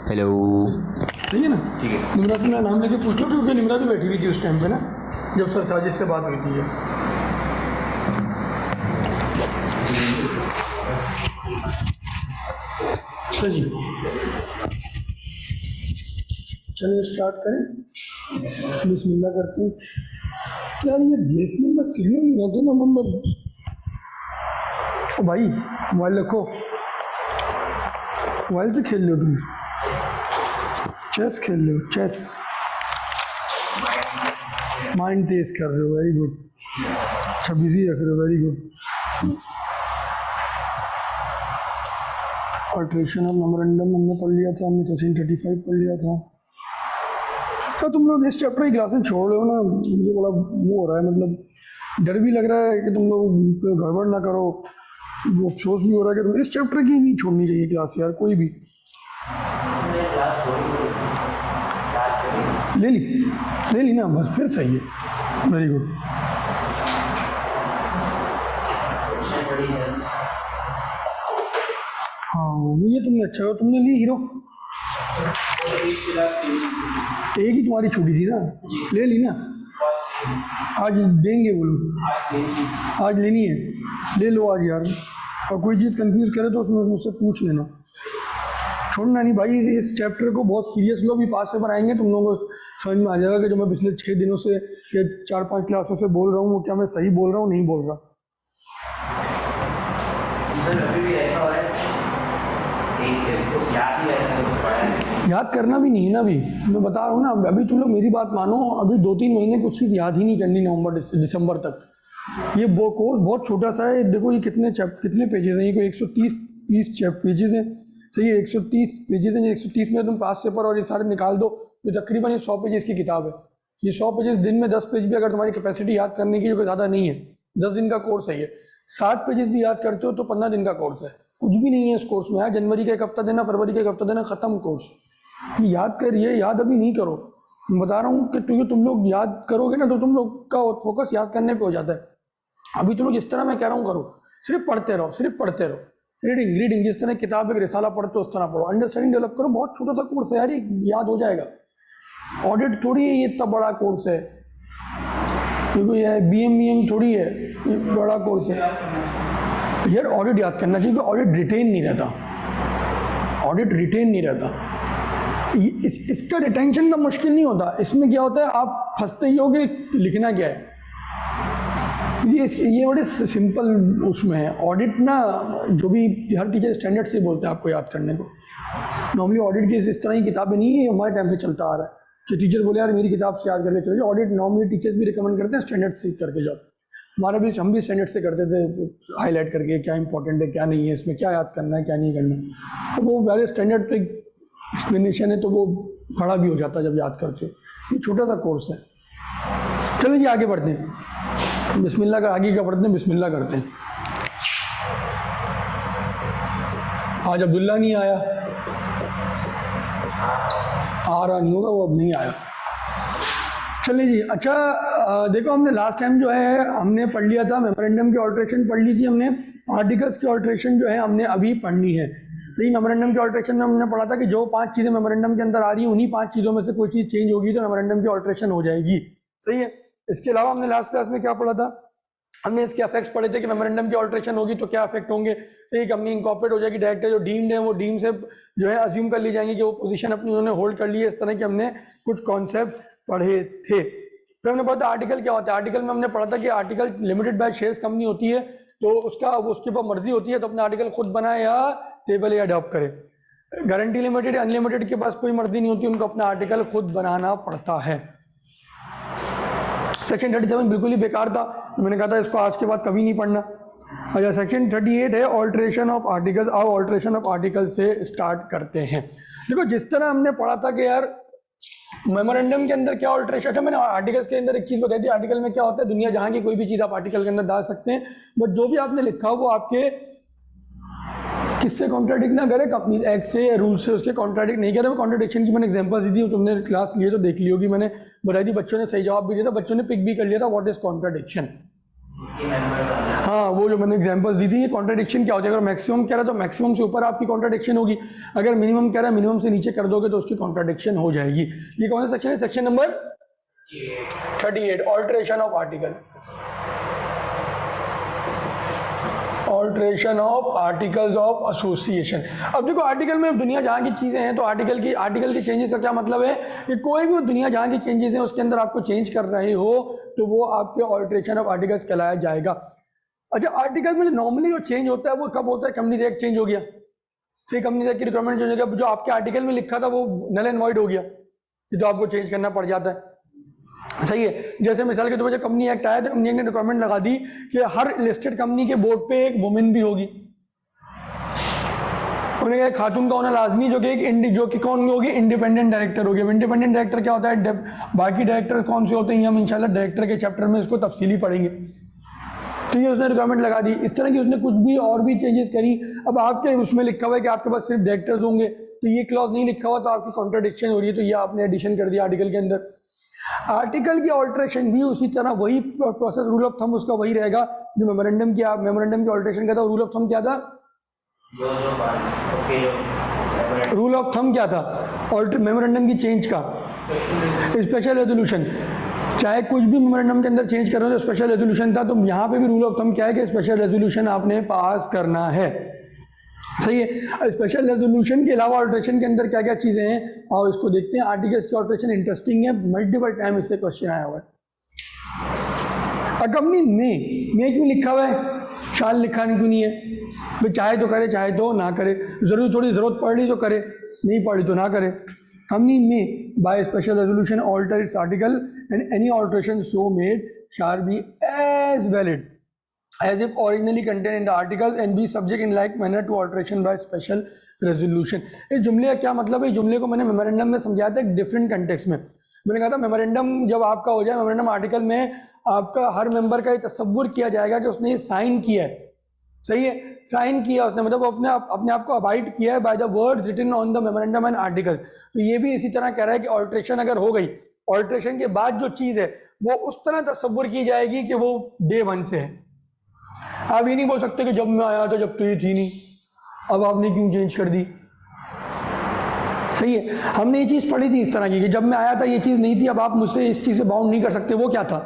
Hello. ठीक है ना? ठीक है। निम्रा से मेरा नाम लेके पूछ लो, क्योंकि निम्रा भी बैठी हुई थी उस टाइम पे ना, जब सर साजिश से बात हुई थी। अच्छा जी, चलिए स्टार्ट करें। बिस्मिल्लाह करते हैं। यार ये बेसमेंट में सिग्नल नहीं आता ना, मतलब ओ भाई मोबाइल रखो, मोबाइल से खेल लो तुम, चेस खेल लो, चेस। माइंड तेज कर रहे हो, वेरी गुड। अच्छा बिजी रख रहे हो, very good. Alteration of memorandum हमने पढ़ लिया था, हमने 1335 पढ़ लिया था। तो तुम लोग इस चैप्टर की क्लासें छोड़ रहे हो ना, मुझे बड़ा वो हो रहा है, मतलब डर भी लग रहा है कि तुम लोग गड़बड़ ना करो, वो अफसोस भी हो रहा है कि तुम इस चैप्टर की नहीं छोड़नी चाहिए क्लास यार, कोई भी। ले ली ना, बस फिर सही है, वेरी गुड। हाँ ये तुमने अच्छा हो, तुमने ली हीरो। एक ही तुम्हारी छूटी थी ना, ले ली ना। आज देंगे वो लोग, आज लेनी है, ले लो आज यार। और कोई चीज़ कंफ्यूज करे तो उसमें मुझसे पूछ लेना, छोड़ना नहीं भाई। इस चैप्टर को बहुत सीरियस लो, भी पास पेपर आएंगे, तुम लोगों को समझ में आ जाएगा कि जो मैं पिछले 6 दिनों से या 4-5 क्लासों से बोल रहा हूँ, वो क्या मैं सही बोल रहा हूँ, नहीं बोल रहा। याद करना भी नहीं है ना, अभी मैं बता रहा हूँ ना, अभी तुम लोग मेरी बात मानो, अभी 2-3 महीने कुछ चीज़ याद ही नहीं करनी, नवंबर दिसंबर तक। ये कोर्स बहुत छोटा सा है, देखो ये कितने पेजेस हैं, ये कोई 130 पेजेस हैं, सही है। 130 पेजेस हैं, 130 में तुम पास पेपर और ये सारे निकाल दो, तो तकरीबन ये 100 पेजेस की किताब है। ये 100 पेजेस, दिन में 10 पेज भी अगर तुम्हारी कैपेसिटी याद करने की, जो ज़्यादा नहीं है, 10 दिन का कोर्स है ये। 60 पेजेस भी याद करते हो तो 15 दिन का कोर्स है, कुछ भी नहीं है इस कोर्स में। जनवरी का 1 हफ्ता देना, फरवरी का 1 हफ्ता देना, खत्म कोर्स। याद करिए, याद अभी नहीं करो, मैं बता रहा हूँ कि तुम लोग याद करोगे ना, तो तुम लोग का फोकस याद करने पे हो जाता है। अभी तुम लोग जिस तरह मैं कह रहा हूँ करो, सिर्फ पढ़ते रहो, सिर्फ पढ़ते रहो, रीडिंग, जिस तरह किताब एक रिसाला पढ़ते हो उस तरह पढ़ो, अंडरस्टैंडिंग डेवलप करो। बहुत छोटा सा कोर्स है यार, ये याद हो जाएगा। ऑडिट थोड़ी है ये, इतना बड़ा कोर्स है, क्योंकि ये BM थोड़ी है, ये बड़ा कोर्स है यार। ऑडिट याद करना चाहिए, ऑडिट रिटेन नहीं रहता, ऑडिट रिटेन नहीं रहता। इसका रिटेंशन का मुश्किल नहीं होता, इसमें क्या होता है, आप फंसते ही होगे लिखना क्या है। ये बड़े सिंपल उसमें है ऑडिट ना, जो भी हर टीचर स्टैंडर्ड से बोलते हैं आपको याद करने को। नॉर्मली ऑडिट की इस तरह की किताबें नहीं है, हमारे टाइम से चलता आ रहा है कि टीचर बोले यार मेरी किताब से याद करके चलो। ऑडिट नॉर्मली टीचर्स भी रिकमेंड करते हैं स्टैंडर्ड से करके जाओ। हमारा भी, हम भी स्टैंडर्ड से करते थे, हाईलाइट करके क्या इंपॉर्टेंट है क्या नहीं है, इसमें क्या याद करना है क्या नहीं करना। तो वो वैसे स्टैंडर्ड पे एक्सप्लेनेशन है, तो वो खड़ा भी हो जाता है जब याद करते हो। ये छोटा सा कोर्स है। चलो जी आगे बढ़ते हैं, बिस्मिल्लाह का आगे क्या पढ़ते हैं, बिस्मिल्लाह करते हैं। आज अब्दुल्ला नहीं आया, आ रहा नहीं होगा वो, अब नहीं आया। चलिए जी, अच्छा देखो हमने लास्ट टाइम जो है हमने पढ़ लिया था, मेमोरेंडम की ऑल्ट्रेशन पढ़ ली थी हमने, आर्टिकल्स की ऑल्ट्रेशन जो है हमने अभी पढ़नी है। तो ये मेमोरेंडम की ऑल्ट्रेशन में हमने पढ़ा था कि जो 5 चीज़ें मेमोरेंडम के अंदर आ रही हैं, उन्हीं 5 चीज़ों में से कोई चीज़ चेंज होगी तो मेमोरेंडम की ऑल्ट्रेशन हो जाएगी, सही है। इसके अलावा हमने लास्ट क्लास में क्या पढ़ा था, हमने इसके इफेक्ट्स पढ़े थे कि मेमोरेंडम की ऑल्ट्रेशन होगी तो क्या इफेक्ट होंगे। तो ये कंपनी इंकॉर्पोरेट हो जाएगी, डायरेक्टर जो डीम्ड है वो डीम से जो है अज्यूम कर ली जाएंगी कि वो पोजीशन अपनी उन्होंने होल्ड कर ली है। इस तरह के हमने कुछ कॉन्सेप्ट पढ़े थे। फिर हमने पढ़ा था आर्टिकल क्या होता है। आर्टिकल में हमने पढ़ा था कि article limited by shares company होती है, तो उसके ऊपर मर्जी होती है तो अपना आर्टिकल खुद बनाए या टेबल या अडॉप्ट करे। गारंटी लिमिटेड अनलिमिटेड के पास कोई मर्जी नहीं होती, उनको अपना आर्टिकल खुद बनाना पड़ता है। सेक्शन 37 बिल्कुल ही बेकार था, मैंने कहा था इसको आज के बाद कभी नहीं पढ़ना। अच्छा सेक्शन 38 है ऑल्ट्रेशन ऑफ आर्टिकल्स। अब ऑल्ट्रेशन ऑफ आर्टिकल से स्टार्ट करते हैं। देखो जिस तरह हमने पढ़ा था कि यार मेमोरेंडम के अंदर क्या ऑल्ट्रेशन है, मैंने आर्टिकल्स के अंदर एक चीज बताई थी, आर्टिकल में क्या होता है, दुनिया जहां की कोई भी चीज आप आर्टिकल के अंदर डाल सकते हैं, बट जो भी आपने लिखा वो आपके किससे कॉन्ट्राडिक्ट ना करे, कंपनी एक्ट से या रूल से उसके कॉन्ट्राडिक्ट नहीं करे। कॉन्ट्राडिक्शन की मैंने एग्जांपल दी थी, तुमने क्लास लिए तो देख ली होगी, मैंने बताई थी, बच्चों ने सही जवाब भी दिया था, बच्चों ने पिक भी कर लिया था व्हाट इज कॉन्ट्राडिक्शन। हाँ, वो जो मैंने एग्जांपल्स दी थी, ये कॉन्ट्रडिक्शन क्या होती है? अगर मैक्सिमम कह रहा है तो मैक्सिमम से ऊपर आपकी कॉन्ट्रडिक्शन होगी, अगर मिनिमम कह रहा है मिनिमम से नीचे कर दोगे तो उसकी कॉन्ट्रडिक्शन हो जाएगी। ये कौन सा सेक्शन है? Section number 38, alteration of article. Alteration of articles of association. अब देखो आर्टिकल में दुनिया जहाँ की चीज़ें हैं तो आर्टिकल के चेंजेस का क्या मतलब है कि कोई भी दुनिया जहाँ की चेंजेस हैं उसके अंदर आपको चेंज कर रहे हो तो वो आपके ऑल्ट्रेशन ऑफ आर्टिकल्स कहलाया जाएगा। अच्छा, आर्टिकल में नॉर्मली जो चेंज होता है वो कब होता है? कंपनीज एक्ट चेंज हो गया, सही, कंपनीज एक्ट की रिक्वायरमेंट चेंज हो गया, जो आपके आर्टिकल में लिखा था वो नल एंड वॉइड हो गया, तो आपको चेंज करना पड़ जाता है, सही है। जैसे मिसाल के तौर पर जब कंपनी एक्ट आया तो कंपनी एक्ट ने रिक्वायरमेंट लगा दी कि हर लिस्टेड कंपनी के बोर्ड पे एक वुमेन भी होगी। उन्हें कहा खातून का होना लाजमी, जो कि कौन होगी? इंडिपेंडेंट डायरेक्टर होगी। इंडिपेंडेंट डायरेक्टर क्या होता है? बाकी डायरेक्टर कौन से होते हैं हम इंशाल्लाह डायरेक्टर के चैप्टर में इसको तफसीली पढ़ेंगे। तो ये उसने रिक्वायरमेंट लगा दी। इस तरह की उसने कुछ भी और भी चेंजेस करी। अब आपके उसमें लिखा हुआ है कि आपके पास सिर्फ डायरेक्टर्स होंगे, तो ये क्लॉज नहीं लिखा हुआ तो आपकी कॉन्ट्रडिक्शन हो रही है, तो ये आपने एडिशन कर दिया आर्टिकल के अंदर। आर्टिकल की ऑल्ट्रेशन भी उसी तरह वही प्रोसेस, रूल ऑफ थंब उसका वही रहेगा जो मेमोरेंडम की ऑल्ट्रेशन का था। रूल ऑफ थंब क्या था? रूल ऑफ थंब क्या था मेमोरेंडम की चेंज का? Special resolution. चाहे कुछ भी मेमोरेंडम के अंदर चेंज कर रहे हो तो स्पेशल रेजोल्यूशन था, तो यहाँ पे भी रूल ऑफ थंब क्या है कि स्पेशल रेजोल्यूशन आपने पास करना है, सही है। स्पेशल रेजोल्यूशन के अलावा ऑल्ट्रेशन के अंदर क्या क्या चीज़ें हैं और इसको देखते हैं। आर्टिकल्स की ऑल्ट्रेशन इंटरेस्टिंग है, मल्टीपल टाइम इससे क्वेश्चन आया हुआ है। कंपनी में क्यों लिखा हुआ है? शाल लिखा क्यों नहीं है? भाई चाहे तो करे चाहे तो ना करे, जरूरत पड़ रही तो करे, नहीं पड़ी तो ना करे। कंपनी में by special resolution alter its article and any alteration so made shall be as valid as if originally contained in the articles and be subject in like manner to alteration by special resolution। इस जुमले का क्या मतलब है? जुमले को मैंने memorandum में समझाया था एक डिफरेंट कंटेक्स्ट में। मैंने कहा था मेमोरेंडम जब आपका हो जाए, मेमोरेंडम आर्टिकल में आपका हर मेंबर का ये तसव्वुर किया जाएगा कि उसने ये साइन किया है, सही है, साइन किया उसने, मतलब अपने आप को अबाइड किया है by the words written on the memorandum and article. तो ये भी इसी तरह कह रहा है कि ऑल्ट्रेशन अगर हो गई, ऑल्ट्रेशन के बाद जो चीज़ है वो उस तरह तसव्वुर की जाएगी कि वो डे 1 से है। आप ये नहीं बोल सकते कि जब मैं आया था जब तो ये थी नहीं, अब आपने क्यों चेंज कर दी, सही है। हमने ये चीज़ पढ़ी थी इस तरह की कि जब मैं आया था ये चीज़ नहीं थी, अब आप मुझसे इस चीज़ से बाउंड नहीं कर सकते। वो क्या था?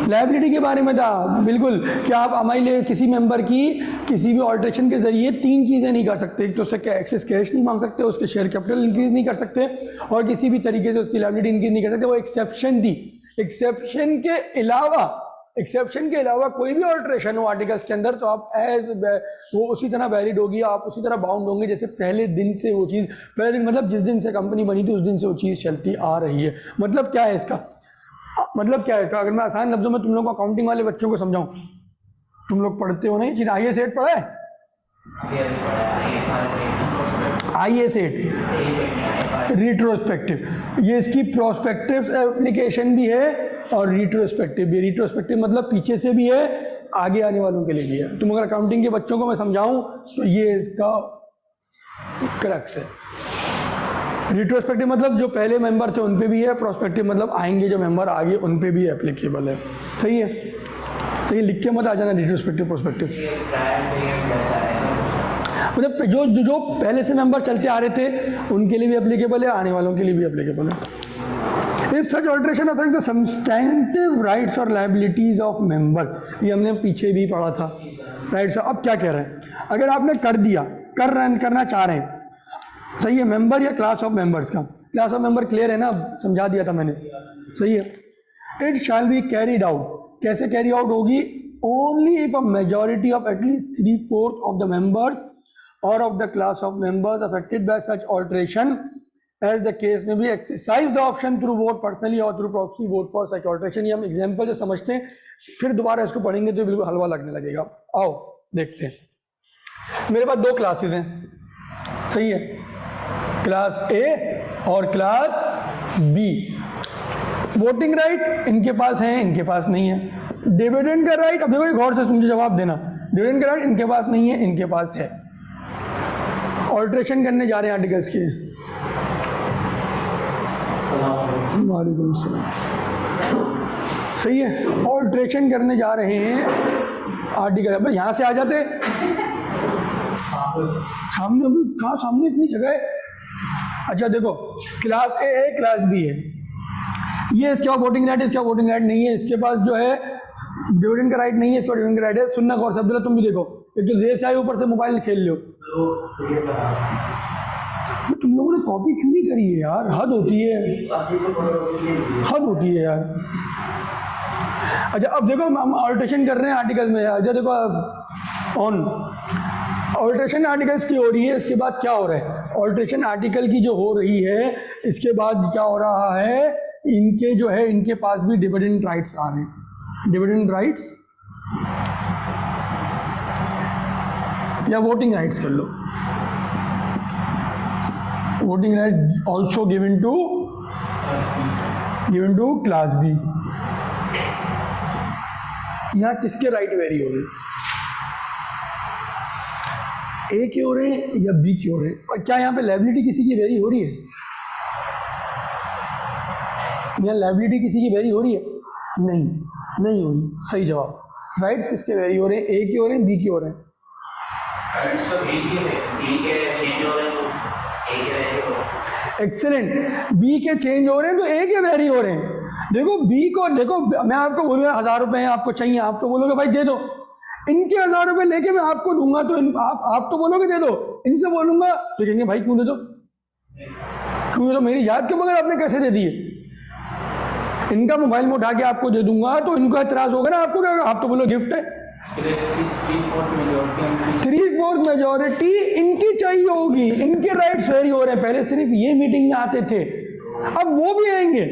लायबिलिटी के बारे में था, बिल्कुल, कि आप हमारे किसी मेंबर की किसी भी ऑल्ट्रेशन के जरिए 3 चीज़ें नहीं कर सकते। एक तो उससे एक्सेस कैश नहीं मांग सकते, उसके शेयर कैपिटल इंक्रीज नहीं कर सकते और किसी भी तरीके से उसकी लायबिलिटी इंक्रीज नहीं कर सकते। वो एक्सेप्शन थी। एक्सेप्शन के अलावा कोई भी ऑल्ट्रेशन हो आर्टिकल्स के अंदर तो आप वो उसी तरह वैलिड होगी, आप उसी तरह बाउंड होंगे जैसे पहले दिन से वो चीज़, पहले दिन मतलब जिस दिन से कंपनी बनी थी उस दिन से वो चीज़ चलती आ रही है। मतलब क्या है इसका? अगर मैं आसान लफ्जों में तुम लोग अकाउंटिंग वाले बच्चों को समझाऊं, तुम लोग पढ़ते हो नहीं चीज़, IS8 पढ़ा है? IS8 रिट्रोस्पेक्टिव, ये इसकी प्रोस्पेक्टिव एप्लीकेशन भी है और रिट्रोस्पेक्टिव भी। रिट्रोस्पेक्टिव मतलब पीछे से भी है, आगे आने वालों के लिए भी है। तुम अगर अकाउंटिंग के बच्चों को मैं समझाऊं तो ये इसका क्रक्स है। रिट्रोस्पेक्टिव मतलब जो पहले मेंबर थे उन पे भी है, प्रोस्पेक्टिव मतलब आएंगे जो मेंबर आगे उन पे भी एप्लीकेबल है, सही है। तो ये लिख के मत आ जाना रिट्रोस्पेक्टिव प्रोस्पेक्टिव, मतलब जो पहले से मेंबर चलते आ रहे थे उनके लिए भी एप्लीकेबल है, आने वालों के लिए भी एप्लीकेबल है। If such alteration affects the substantive rights or liabilities of member, ये हमने पीछे भी पढ़ा था, राइट्स। अब क्या कह रहे हैं? अगर आपने कर दिया, करना चाह रहे हैं, सही है, मेंबर या क्लास ऑफ मेंबर्स का, क्लास ऑफ मेंबर क्लियर है ना, समझा दिया था मैंने, सही है। It shall be carried out, कैसे कैरी आउट होगी? Only if a majority of at least 3/4 of the members or of the class of members affected by such alteration as the case may be exercise the option through vote personally or through proxy vote for such alteration। ये हम example जो समझते हैं, फिर दोबारा इसको पढ़ेंगे तो बिल्कुल हलवा लगने लगेगा। आओ देखते हैं। मेरे पास 2 क्लासेस हैं, सही है, क्लास A और क्लास B। वोटिंग राइट इनके पास है, इनके पास नहीं है। डिविडेंड का राइट, अब देखो गौर से मुझे जवाब देना, डिविडेंड का राइट इनके पास नहीं है, इनके पास है। ऑल्ट्रेशन करने जा रहे हैं आर्टिकल्स के। वालेकुम अस्सलाम, सही है, ऑल्ट्रेशन करने जा रहे हैं आर्टिकल। अब यहाँ से आ जाते सामने, अभी कहाँ सामने इतनी जगह है। अच्छा देखो, क्लास ए है, क्लास बी है, ये इसके पास वोटिंग राइट है, इसका वोटिंग राइट नहीं है, इसके पास जो है डिविडेंड का राइट नहीं है, इसका डिविडेंड का राइट है। सुनना गौर से अब्दुल्ला, तुम भी देखो, एक तो देर से आए ऊपर से मोबाइल खेल लो। तुम लोगों ने कॉपी क्यों नहीं करी है यार, हद होती है, हद होती है यार। अच्छा अब देखो, हम ऑल्ट्रेशन कर रहे हैं आर्टिकल में। अच्छा देखो, ऑन ऑल्ट्रेशन आर्टिकल्स की हो रही है, इसके बाद क्या हो रहा है, ऑल्ट्रेशन आर्टिकल की जो हो रही है, इसके बाद क्या हो रहा है, इनके जो है इनके पास भी डिविडेंड राइट्स आ रहे हैं, डिविडेंड राइट्स या वोटिंग राइट्स कर लो, voting right also given to class B. यहाँ किसके राइट वेरी हो रहे हैं, ए के हो रहे हैं या बी के हो रहे हैं? और क्या यहाँ पे लायबिलिटी किसी की वेरी हो रही है? यहाँ लायबिलिटी किसी की वेरी हो रही है? नहीं, नहीं हो रही। सही जवाब। राइट्स किसके वेरी हो रहे हैं? ए के हो रहे हैं, बी के हो रहे हैं? एक्सीलेंट, बी के चेंज हो रहे हैं तो ए के वेरी हो रहे हैं। देखो बी को, देखो मैं आपको बोलूँगा 1000 रुपये आपको चाहिए, आप तो बोलोगे भाई दे दो, इनके 1000 रुपये लेके मैं आपको दूंगा तो आप तो बोलोगे दे दो, इनसे बोलूंगा तो कहेंगे भाई क्यों दे दो, क्यों दे दो, मेरी याद के बगैर आपने कैसे दे दिए। इनका मोबाइल में उठा के आपको दे दूंगा तो इनको एतराज होगा ना, आपको क्या होगा, आप तो बोलो गिफ्ट है। 3/4 मेजोरिटी इनकी चाहिए होगी, इनके राइट्स वेरी हो रहे हैं। पहले सिर्फ ये मीटिंग में आते थे, अब वो भी आएंगे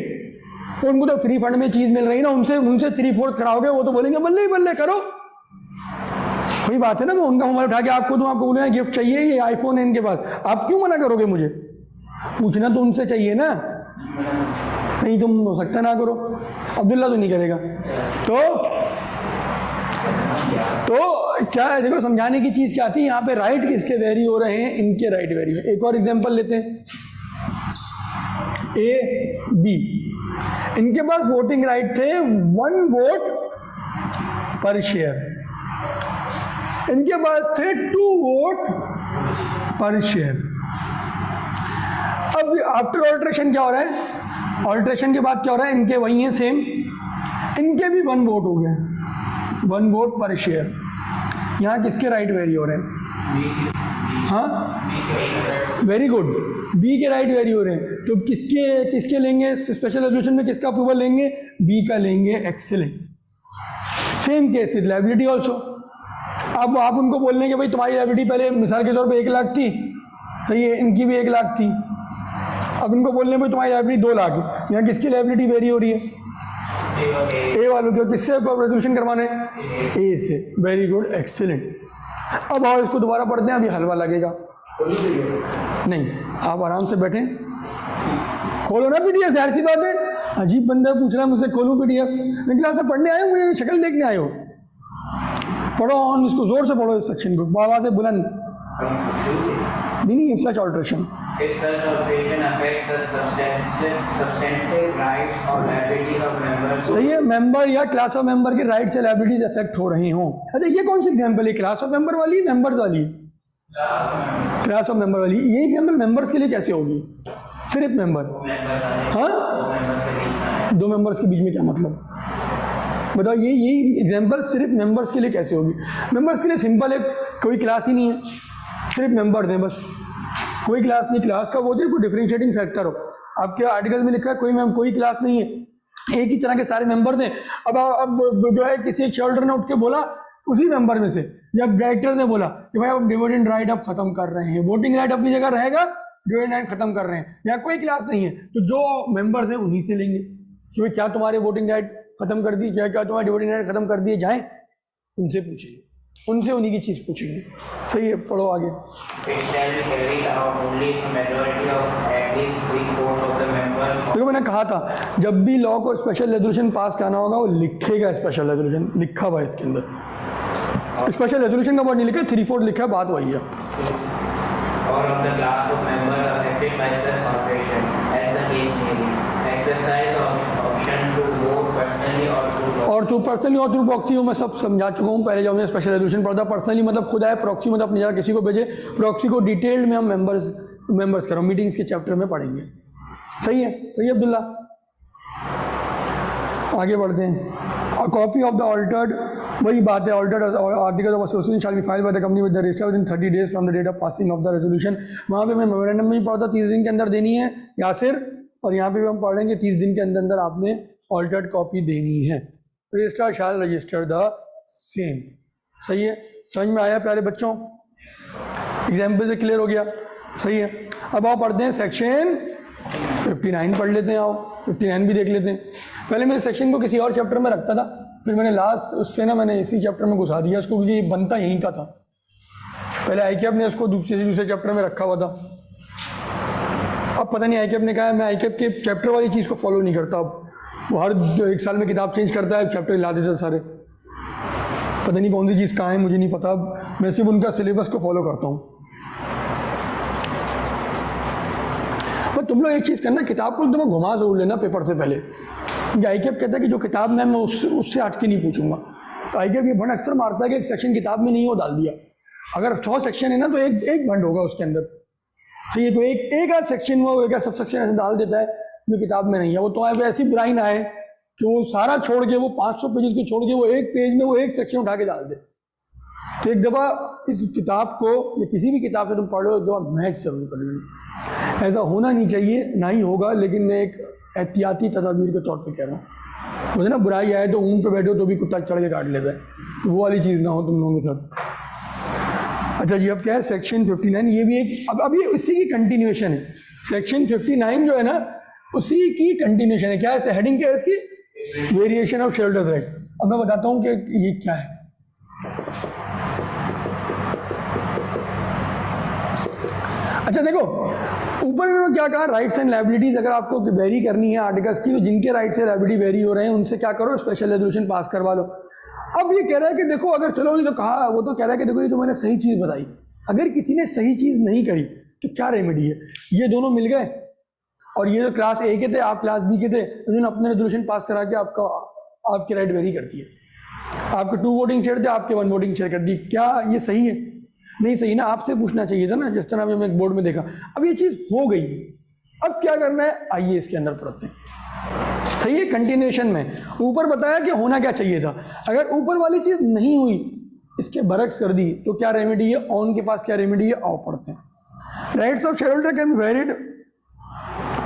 तो उनको तो फ्री फंड में चीज मिल रही है ना, उनसे 3/4 कराओगे, वो तो बोलेंगे बल्ले ही बल्ले करो। वही बात है ना, मैं उनका मोबाइल उठा के आपको दूं, आपको बोलेंगे गिफ्ट चाहिए, ये आईफोन है इनके पास, आप क्यों मना करोगे? मुझे पूछना तो उनसे चाहिए ना, नहीं तुम हो सकता ना करो, अब्दुल्ला तो नहीं करेगा। तो क्या है, देखो समझाने की चीज क्या थी यहाँ पे, राइट किसके वेरी हो रहे हैं, इनके राइट वेरी हो। एक और एग्जांपल लेते हैं, ए बी, इनके पास वोटिंग राइट थे 1 वोट पर शेयर, इनके पास थे 2 वोट पर शेयर। अब आफ्टर ऑल्ट्रेशन क्या हो रहा है, ऑल्ट्रेशन के बाद क्या हो रहा है, इनके वही हैं सेम, इनके भी 1 वोट हो गए, 1 वोट पर शेयर। यहाँ किसके राइट वेरी हो रहे हैं? हाँ वेरी गुड, बी के राइट वेरी हो रहे हैं। तो किसके लेंगे स्पेशल रेजोल्यूशन में, किसका अप्रूवल लेंगे? बी का लेंगे। Excellent. Same case with liability also. अब आप उनको बोल रहे हैं कि भाई तुम्हारी लायबिलिटी पहले मिसाल के तौर पे 1 लाख थी, सही है, इनकी भी 1 लाख थी, अब इनको बोल रहे हैं भाई तुम्हारी लायबिलिटी 2 लाख है। यहाँ किसकी लायबिलिटी वेरी हो रही है? ए वालों की। किससे रेजोल्यूशन करवाना है? ए से। Very good, excellent. अब आओ इसको दोबारा पढ़ते हैं, अभी हलवा लगेगा नहीं, आप आराम से बैठें, खोलो ना पीडीएफ, जाहिर सी बात है, अजीब बंदा पूछ रहा है मुझसे खोलूं पीडीएफ, लेकिन क्लास में पढ़ने आए हो, मुझे शक्ल देखने आए हो। पढ़ो ऑन, इसको जोर से पढ़ो इस सेक्शन को, आवाज़ है बुलंद। नहीं, सच ऑल्ट्रेशन सही है, मेंबर या क्लास ऑफ मेंबर के राइट्स या लायबिलिटीज अफेक्ट हो रहे हों। अच्छा ये कौन सी एग्जांपल है, क्लास ऑफ मेंबर वाली, मेंबर्स वाली? क्लास ऑफ मेंबर वाली। ये एग्जांपल मेंबर्स के लिए कैसे होगी? सिर्फ मेंबर? हाँ, 2 मेंबर्स के बीच में क्या मतलब, बताओ। ये एग्जांपल सिर्फ मेंबर्स के लिए कैसे होगी? मेंबर्स के लिए सिंपल है, कोई क्लास ही नहीं है, सिर्फ मेंबर्स हैं बस, कोई क्लास नहीं। क्लास का वो जो कोई डिफरेंशिएटिंग फैक्टर हो, आपके आर्टिकल में लिखा है कोई क्लास नहीं है, एक ही तरह के सारे मेंबर्स हैं। अब जो है किसी एक शेयरहोल्डर ने उठ के बोला उसी मेंबर में से, या डायरेक्टर ने बोला कि भाई अब डिविडेंड राइट अब खत्म कर रहे हैं, वोटिंग राइट अपनी जगह रहेगा, डिविडेंड राइट खत्म कर रहे हैं, या कोई क्लास नहीं है, तो जो मेंबर्स हैं उन्हीं से लेंगे कि भाई क्या तुम्हारे वोटिंग राइट खत्म कर दी, क्या तुम्हारे डिविडेंड राइट खत्म कर दिए जाए, उनसे पूछेंगे, उनसे उन्हीं की चीज पूछेंगे। सही है, पढ़ो आगे। देखो मैंने कहा था जब भी लॉ को स्पेशल रेजोल्यूशन पास करना होगा वो लिखेगा, स्पेशल रेजोल्यूशन लिखा हुआ है इसके अंदर, स्पेशल रेजोल्यूशन का वर्ड नहीं लिखा, 3/4 लिखा है, बात वही है। और थ्रू पर्सनली और थ्रू प्रॉक्सी मैं सब समझा चुका हूँ पहले, जब हमने स्पेशल रेजोल्यूशन पढ़ा। पर्सनली मतलब खुद आए, प्रॉक्सी मतलब अपनी जगह किसी को भेजे। प्रॉक्सी को डिटेल्ड में हम मेंबर्स करो मीटिंग्स के चैप्टर में पढ़ेंगे। सही है, सही है अब्दुल्ला। आगे बढ़ते हैं। कॉपी ऑफ द ऑल्टर्ड, वही बात है, altered article of association shall be filed by the company with the register within 30 days from the date of passing of the resolution. वहाँ पे मैं मेमोरेंडम में ही पढ़ा था 30 दिन के अंदर देनी है यासिर, और यहाँ पे भी हम पढ़ेंगे 30 दिन के अंदर आपने ऑल्टर्ड कॉपी देनी है। Registrar shall register the same. सही है, समझ में आया प्यारे बच्चों? एग्जाम्पल से क्लियर हो गया? सही है। अब आप पढ़ते हैं सेक्शन 59 पढ़ लेते हैं। आओ 59 भी देख लेते हैं। पहले मैं सेक्शन को किसी और चैप्टर में रखता था, फिर मैंने लास्ट उससे ना मैंने इसी चैप्टर में घुसा दिया उसको, क्योंकि ये बनता यहीं का था। पहले आईकेप ने उसको दूसरे चैप्टर में रखा हुआ था। अब पता नहीं आईकेप ने कहा है, मैं आईकेप के चैप्टर वाली चीज़ को फॉलो नहीं करता। अब वो हर 1 साल में किताब चेंज करता है, चैप्टर ला देता सारे। पता नहीं कौन सी चीज़ कहाँ है, मुझे नहीं पता। मैं सिर्फ उनका सिलेबस को फॉलो करता हूँ। पर तुम लोग एक चीज़ करना, किताब को तुम्हें घुमा जरूर लेना पेपर से पहले। आईकेप कहता है कि जो किताब में मैं उससे हट के नहीं पूछूंगा। तो आईकेप ये भंड अक्सर मारता है कि एक सेक्शन किताब में नहीं हो डाल दिया। अगर 100 सेक्शन है ना तो एक भंड होगा उसके अंदर। सही है, तो एक आध सेक्शन वो एक सब सेक्शन ऐसे डाल देता है जो किताब में नहीं है। वो तो ऐसी बुराई ना है कि वो सारा छोड़ के, वो 500 पेजेस को छोड़ के वो एक पेज में वो एक सेक्शन उठा के डाल दे। तो एक दफ़ा इस किताब को या किसी भी किताब से तुम पढ़ो, एक दफ़ा मैच जरूर कर लेना। ऐसा होना नहीं चाहिए, ना ही होगा, लेकिन मैं एक एहतियाती तदाबीर के तौर पे कह रहा हूँ। मुझे ना बुराई आए तो ऊन पे बैठो तो भी कुत्ता चढ़ के काट लेता है, तो वो वाली चीज़ ना हो तुम लोगों के साथ। अच्छा जी, अब क्या है सेक्शन 59, ये भी एक अब ये उसी की कंटिन्यूएशन है। सेक्शन 59 जो है ना उसी की कंटिन्यूएशन है। क्या है हेडिंग, क्या है इसकी? Variation of share holders right. अब मैं बताता हूँ कि ये क्या है। अच्छा देखो, ऊपर में क्या कहा, राइट्स एंड लायबिलिटीज अगर आपको वेरी करनी है आर्टिकल्स की, तो जिनके राइट से लायबिलिटी वेरी हो रहे हैं उनसे क्या करो, स्पेशल रेजोल्यूशन पास करवा लो। अब ये कह रहा है कि देखो, अगर चलो ये तो कहा, वो तो कह रहा है कि देखो ये तो मैंने सही चीज़ बताई, अगर किसी ने सही चीज़ नहीं करी तो क्या रेमेडी है? ये दोनों मिल गए और ये जो क्लास ए के थे, आप क्लास बी के थे, उन्होंने अपने रेजोल्यूशन पास करा के आपकी राइट वेरी कर दी है। आपके 2 वोटिंग शेयर थे, आपके 1 वोटिंग शेयर कर दी। क्या ये सही है? नहीं सही ना, आपसे पूछना चाहिए था ना, जिस तरह हमने एक बोर्ड में देखा। अब ये चीज़ हो गई, अब क्या करना है, आइए इसके अंदर पढ़ते हैं। सही है, कंटिन्यूएशन में ऊपर बताया कि होना क्या चाहिए था। अगर ऊपर वाली चीज़ नहीं हुई, इसके बरक्स कर दी, तो क्या रेमेडी है? ऑन के पास क्या रेमेडी है? आओ पढ़ते हैं। Rights of shareholder can be varied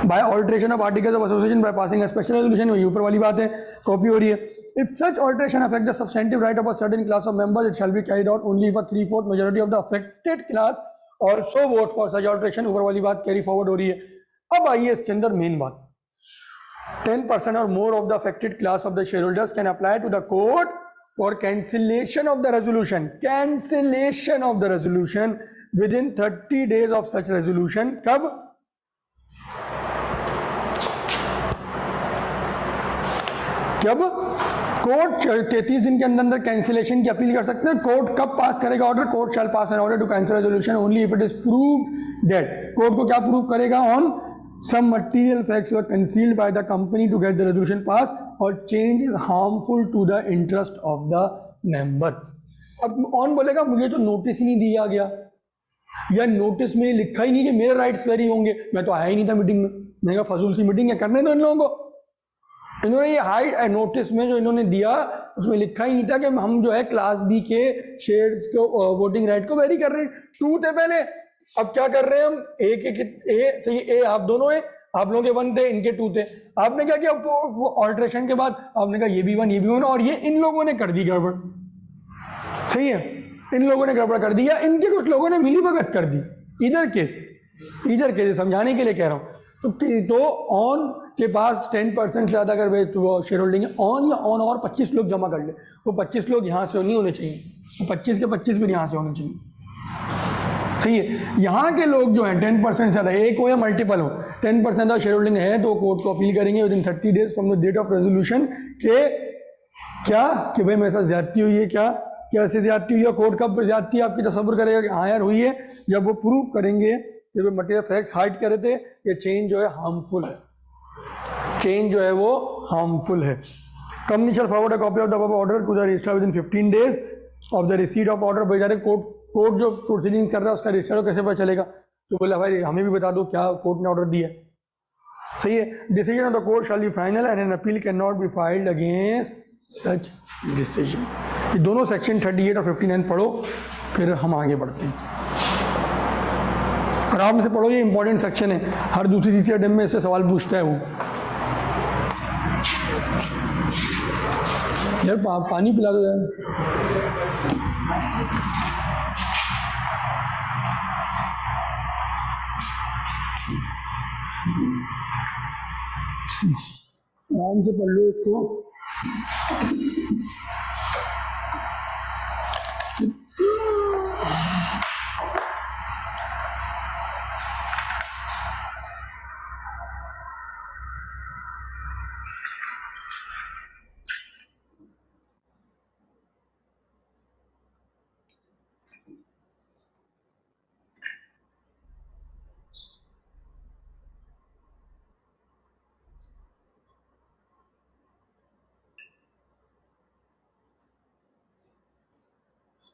by alteration of articles of association by passing a special resolution. वही ऊपर वाली बात है, कॉपी हो रही है। If such alteration affect the substantive right of a certain class of members, it shall be carried out only if a 3/4 majority of the affected class also vote for such alteration। ऊपर वाली बात carry forward हो रही है। अब आइए इसके अंदर मेन बात, 10% or more of the affected class of the shareholders can apply to the court for cancellation of the resolution within 30 days of such resolution। कब? कोर्ट 33 दिन के अंदर कैंसिलेशन की अपील कर सकते हैं। कोर्ट कब पास करेगा order? Court shall pass an order to cancel resolution only if it is proved that. Court को क्या प्रूव करेगा? On some material facts were concealed by the company to get the resolution pass और change is harmful to the interest of the member. अब on बोलेगा मुझे तो notice ही नहीं दिया गया, या नोटिस में लिखा ही नहीं कि मेरे राइट्स वेरी होंगे, मैं तो आया ही नहीं था मीटिंग में। मैंने कहा फजूल सी मीटिंग है, करने दो इन लोगों को। इन्होंने ये हाइड नोटिस में जो इन्होंने दिया उसमें लिखा ही नहीं था कि हम जो है क्लास बी के शेयर्स को वोटिंग राइट को वेरी कर रहे हैं। 2 थे पहले, अब क्या कर रहे हैं हम? ए आप दोनों हैं, आप लोगों के 1 थे, इनके 2 थे। आपने क्या किया? वो ऑल्ट्रेशन के बाद आपने कहा ये भी 1 ये भी 1, और ये इन लोगों ने कर दी गड़बड़। सही है, इन लोगों ने गड़बड़ कर दी, या इनके कुछ लोगों ने मिली भगत कर दी। इधर केस समझाने के लिए कह रहा हूँ। तो ऑन के पास 10% से ज़्यादा अगर शेयर होल्डिंग है, ऑन या ऑन और 25 लोग जमा कर ले, वो 25 लोग यहाँ से नहीं होने चाहिए, वो 25 के 25 भी यहाँ से होने चाहिए। सही है, यहाँ के लोग जो हैं 10% से ज़्यादा, एक हो या मल्टीपल हो, 10% ज़्यादा शेयर होल्डिंग है तो कोर्ट को अपील करेंगे within 30 days from the date of resolution के क्या कि भाई मेरे साथ ज्यादती हुई है, क्या कैसे ज्यादती हुई है। कोर्ट कब ज्यादती आपकी तसव्वुर करेगा कि हाँ यार हुई है? जब वो प्रूव करेंगे कि वो मटेरियल फैक्ट्स हाइड करे थे, ये चेंज जो है हार्मफुल है, चेंज जो है वो हार्मफुल है। Company shall forward a copy of the above order to the registrar within 15 days of the receipt of order. बेचारे कोर्ट जो प्रोसीडिंग कर रहा है उसका रजिस्टर कैसे पता चलेगा? तो बोला भाई हमें भी बता दो क्या कोर्ट ने ऑर्डर दिया है। सही है। Decision of the court shall be final and an appeal can not be filed against such decision. ये दोनों सेक्शन 38 और 59 पढ़ो, फिर हम आगे बढ़ते हैं। आराम से पढ़ो, ये इंपॉर्टेंट सेक्शन है, हर दूसरी तीसरे अटेम्प्ट में इससे सवाल पूछता है वो। यार पानी पिला दो यार। आराम से पढ़ लो इसको।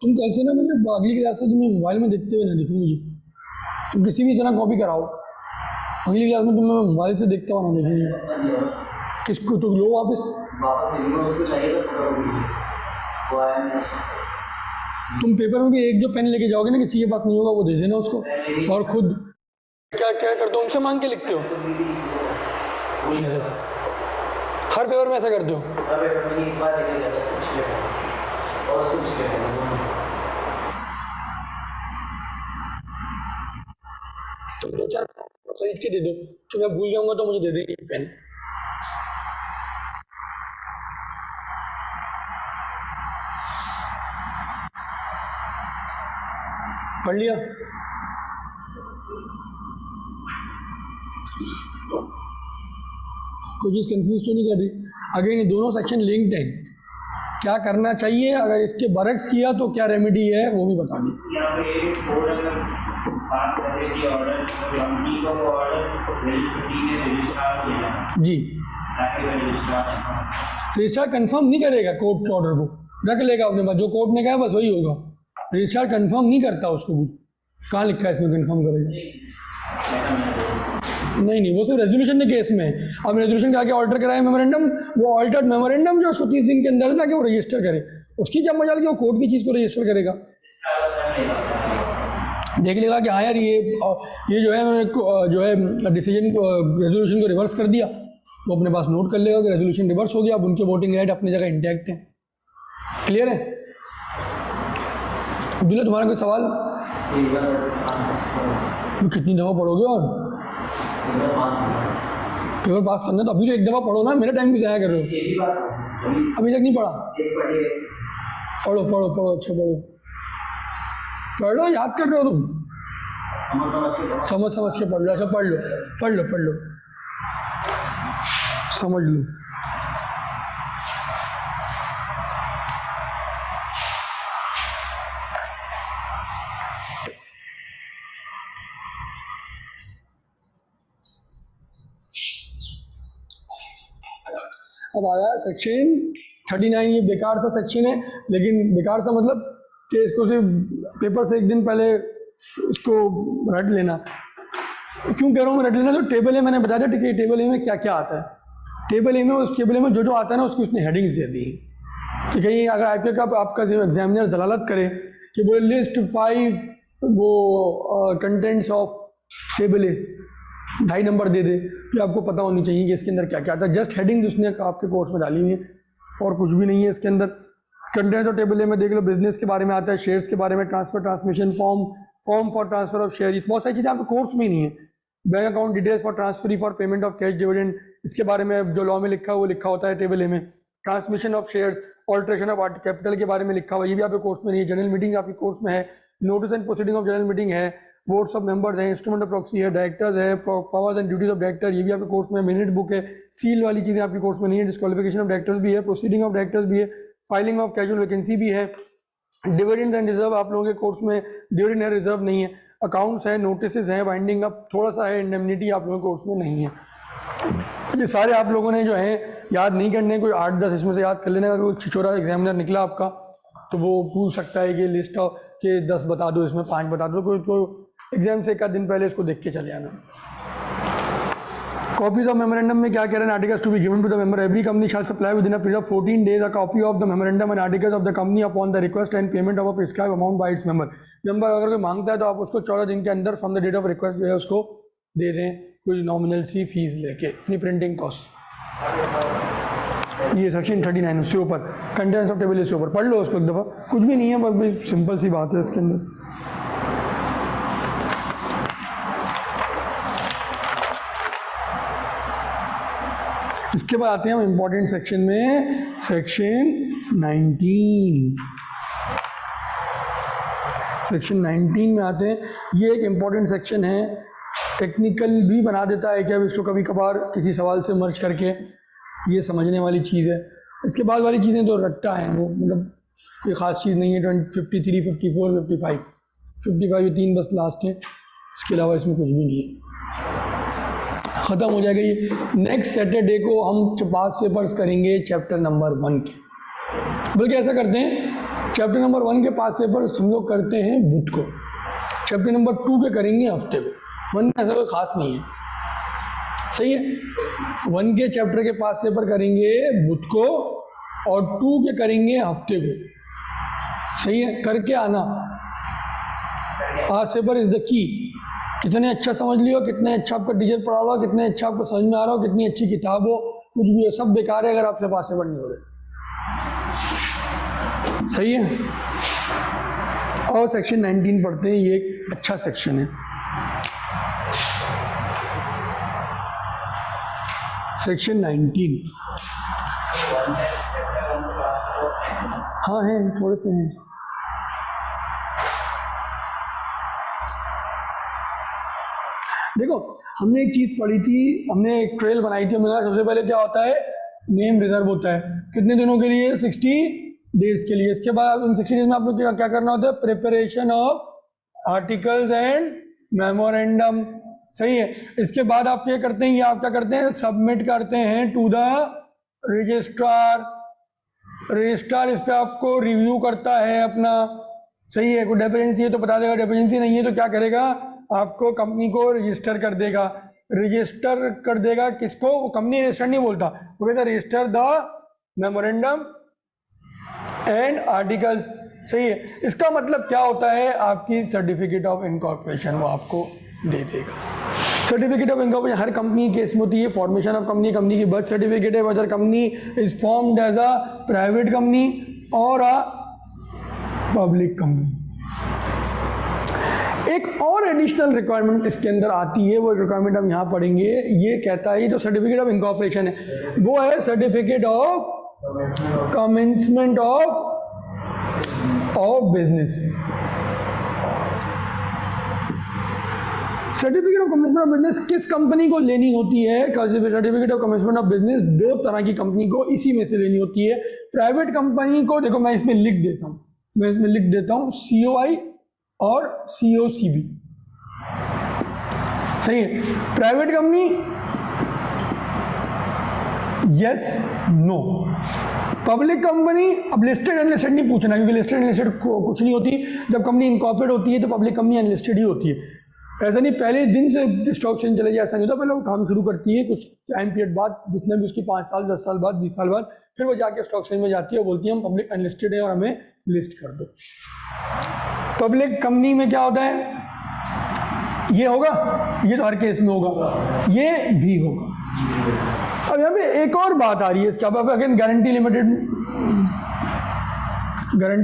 तुम कैसे ना मुझे अगली क्लास से तुम्हें मोबाइल में देखते हुए ना दिखो मुझे, तुम किसी भी तरह कॉपी कराओ, अगली क्लास में तुम्हें मोबाइल से देखता हुआ ना देखूंगी। किसको तो लो वापस तुम पेपर में भी एक जो पेन लेके जाओगे ना, किसी के पास नहीं होगा वो दे देना उसको, और खुद क्या क्या करते हो, उनसे मांग के लिखते हो। हर पेपर में ऐसा करते हो। तुम 2-4 खरीद के दे दो, तो मैं भूल जाऊंगा तो मुझे दे देंगे पेन। पढ़ लिया? कोई चीज़ कंफ्यूज तो नहीं कर रही? अगेन ये दोनों सेक्शन लिंक्ड हैं, क्या करना चाहिए, अगर इसके बरक्स किया तो क्या रेमेडी है वो भी बता दी। जी रजिस्ट्रार कंफर्म नहीं करेगा कोर्ट के ऑर्डर को, रख लेगा अपने पास, जो कोर्ट ने कहा बस वही होगा। रजिस्ट्रार कंफर्म नहीं करता उसको, कहाँ लिखा है इसमें कंफर्म करेगा? नहीं, वो सिर्फ रेजोल्यूशन के केस में। अब रेजोल्यूशन का आगे ऑल्टर कराए मेमोरेंडम, वो ऑल्टर्ड मेमोरेंडम जो उसको 30 दिन के अंदर था कि वो रजिस्टर करे, उसकी क्या मजाल कि वो कोर्ट की चीज़ को रजिस्टर करेगा। देख लेगा कि हाँ यार ये जो है डिसीजन को रेजोल्यूशन को रिवर्स कर दिया, वो अपने पास नोट कर लेगा कि रेजोल्यूशन रिवर्स हो गया, अब उनके वोटिंग राइट अपनी जगह इंटैक्ट है। क्लियर है? अब्दुल्ला तुम्हारा कोई सवाल? तो कितनी दफ़ा पढ़ोगे? और पेपर पास करना तो अभी तो एक दफ़ा पढ़ो ना, मेरा टाइम भी ज़ाया कर रहे हो। अभी तक नहीं पढ़ा? पढ़ो पढ़ो पढ़ो, अच्छा पढ़ो पढ़ो, याद कर रहे हो तुम, समझ के पढ़ लो। अच्छा पढ़ लो समझ लो। अब आया सेक्शन 39, ये बेकार सा सेक्शन है, लेकिन बेकार सा मतलब कि इसको सिर्फ पेपर से एक दिन पहले इसको रट लेना। क्यों कह रहा हूँ मैं रट लेना? तो टेबल ए मैंने बताया था कि टेबल ए में क्या क्या आता है। टेबल ए में, उस टेबल ए में जो आता है ना उसकी उसने हेडिंग्स दे दी कि कहीं अगर आईपीए का आपका एग्जामिनर दलालत करे कि बोले लिस्ट 5 वो contents of table A 2.5 number दे दे, तो आपको पता होनी चाहिए कि इसके अंदर क्या क्या आता है। जस्ट हेडिंग उसने आपके कोर्स में डाली हुई है और कुछ भी नहीं है इसके अंदर। कंटेंट और टेबल ए में देख लो, बिजनेस के बारे में आता है, शेयर्स के बारे में, transfer transmission form for transfer of share, बहुत सारी चीज़ें आपके कोर्स में ही नहीं है। Bank account details for transfer for payment of cash dividend, इसके बारे में जो लॉ में लिखा है वो लिखा होता है टेबल ए में। Transmission of shares, alteration of capital के बारे में लिखा हुआ, ये भी आपके कोर्स में नहीं है। जनरल मीटिंग आपके कोर्स में है, notice and proceeding of general meeting है, वोट्स ऑफ मेंबर्स है, इंस्ट्रूमेंट ऑफ प्रॉक्सी है, डायरेक्टर्स है, powers and duties of director, ये भी आपके कोर्स में। मिनट बुक है, सील वाली चीज़ें आपके कोर्स में नहीं है। डिस्क्वालिफिकेशन ऑफ डायरेक्टर्स भी है, प्रोसीडिंग ऑफ डायरेक्टर्स भी है, फाइलिंग ऑफ कैजुअल वैकेंसी भी है, डिविडेंड एंड रिजर्व आप लोगों के कोर्स में डिविडेंड है, रिजर्व नहीं है, अकाउंट्स है, नोटिस हैं, वाइंडिंग अप थोड़ा सा है, इंडेमनिटी आप लोगों के कोर्स में नहीं है। ये सारे आप लोगों ने जो है याद नहीं करने, कोई 8-10 इसमें से याद कर लेना। अगर कोई छिछोरा एग्जामिनर निकला आपका तो वो पूछ सकता है कि लिस्ट के 10 बता दो, इसमें 5 बता दो। कोई एग्जाम से एक आध दिन पहले इसको देख के चले आना। कॉपीज ऑफ मेमोरेंडम में क्या कह रहे हैं? Articles to be given to the member, every company shall supply within a period of 14 days a copy of the memorandum and articles of the company upon the request and payment of a prescribe amount by its member. Member अगर कोई मांगता है तो आप उसको 14 दिन के अंदर from the date of request जो है उसको दे दें, कोई नॉमिनल सी फीस लेके, अपनी प्रिंटिंग कॉस्ट। ये सेक्शन 39 उससे ऊपर, कंटेंट्स ऑफ टेबल इससे ऊपर पढ़ लो उसको एक दफ़ा, कुछ भी नहीं है, बस सिंपल सी बात है इसके अंदर। इसके बाद आते हैं हम इंपॉर्टेंट सेक्शन में, सेक्शन 19। सेक्शन 19 में आते हैं। ये एक इंपॉर्टेंट सेक्शन है, टेक्निकल भी बना देता है कि अब इसको कभी कभार किसी सवाल से मर्ज करके, ये समझने वाली चीज़ है। इसके बाद वाली चीज़ें तो रट्टा हैं, वो मतलब कोई ख़ास चीज़ नहीं है। 53, 54, 55 ये 3 बस लास्ट हैं, इसके अलावा इसमें कुछ भी नहीं है, ख़त्म हो जाएगा ये। नेक्स्ट सैटरडे को हम 5 पेपर्स करेंगे चैप्टर नंबर 1 के, बल्कि ऐसा करते हैं चैप्टर नंबर 1 के 5 पेपर्स हम लोग करते हैं बुध को, चैप्टर नंबर 2 के करेंगे हफ्ते को। 1 में ऐसा कोई ख़ास नहीं है, सही है। 1 के चैप्टर के 5 पेपर करेंगे बुध को और 2 के करेंगे हफ्ते को, सही है। करके आना, 5 पेपर इज़ द की। कितने अच्छा समझ लियो, कितने अच्छा आपका टीचर पढ़ा रहा हो, कितने अच्छा आपको समझ में आ रहा हो, कितनी अच्छी किताब हो, कुछ भी हो, सब बेकार है अगर आपके 5 पेपर नहीं हो रहे, सही है। और सेक्शन 19 पढ़ते हैं, ये एक अच्छा सेक्शन है। सेक्शन 19, हाँ हैं, थोड़े से हैं। देखो, हमने एक चीज़ पढ़ी थी, हमने एक ट्रेल बनाई थी, हमने कहा सबसे पहले क्या होता है, नेम रिजर्व होता है, कितने दिनों के लिए, 60 डेज के लिए। इसके बाद उन 60 डेज में आप लोग क्या करना होता है, preparation of articles and memorandum, सही है। इसके बाद आप क्या करते हैं, ये आप क्या करते हैं, सबमिट करते हैं टू द रजिस्ट्रार। रजिस्ट्रार इस पर आपको रिव्यू करता है अपना, सही है। कोई डेफिशिएंसी है तो बता देगा, डेफिशिएंसी नहीं है तो क्या करेगा, आपको कंपनी को रजिस्टर कर देगा। रजिस्टर कर देगा किसको, वो कंपनी रजिस्टर नहीं बोलता, वो कहता है register the memorandum and articles, सही है। इसका मतलब क्या होता है, आपकी सर्टिफिकेट ऑफ इनकॉर्पोरेशन वो आपको दे देगा। सर्टिफिकेट ऑफ इनकॉर्पोरेशन हर कंपनी के केस में होती है। फॉर्मेशन ऑफ कंपनी, कंपनी की बर्थ सर्टिफिकेट है, whether company is formed as a private company और अ पब्लिक कंपनी। एक और एडिशनल रिक्वायरमेंट इसके अंदर आती है, वो रिक्वायरमेंट हम यहाँ पढ़ेंगे। ये कहता है, ये जो सर्टिफिकेट ऑफ इनकॉर्पोरेशन है वो है certificate of commencement of business. Certificate of commencement of business किस कंपनी को लेनी होती है? Certificate of commencement of business 2 तरह की कंपनी को इसी में से लेनी होती है। प्राइवेट कंपनी को, देखो मैं इसमें लिख देता हूँ, COI और COCB, सही है। Private company yes no. Public company, अब लिस्टेड अनलिस्टेड नहीं पूछना, क्योंकि लिस्टेड अनलिस्टेड कुछ नहीं होती। जब कंपनी इनकॉर्पोरेट होती है तो पब्लिक कंपनी अनलिस्टेड ही होती है। ऐसा नहीं पहले दिन से स्टॉक एक्सचेंज चले जाए, ऐसा नहीं होता। पहले वो काम शुरू करती है, कुछ टाइम पीरियड बाद, जितने भी उसकी 5 साल 10 साल बाद 20 साल बाद, फिर वो जाके स्टॉक एक्सचेंज में जाती है और बोलती है हम पब्लिक अनलिस्टेड है और हमें लिस्ट कर दो। पब्लिक कंपनी में क्या होता है, ये होगा, ये तो हर केस में होगा, ये भी होगा। अब यहाँ पे एक और बात आ रही है इसके, अब अगेन गारंटी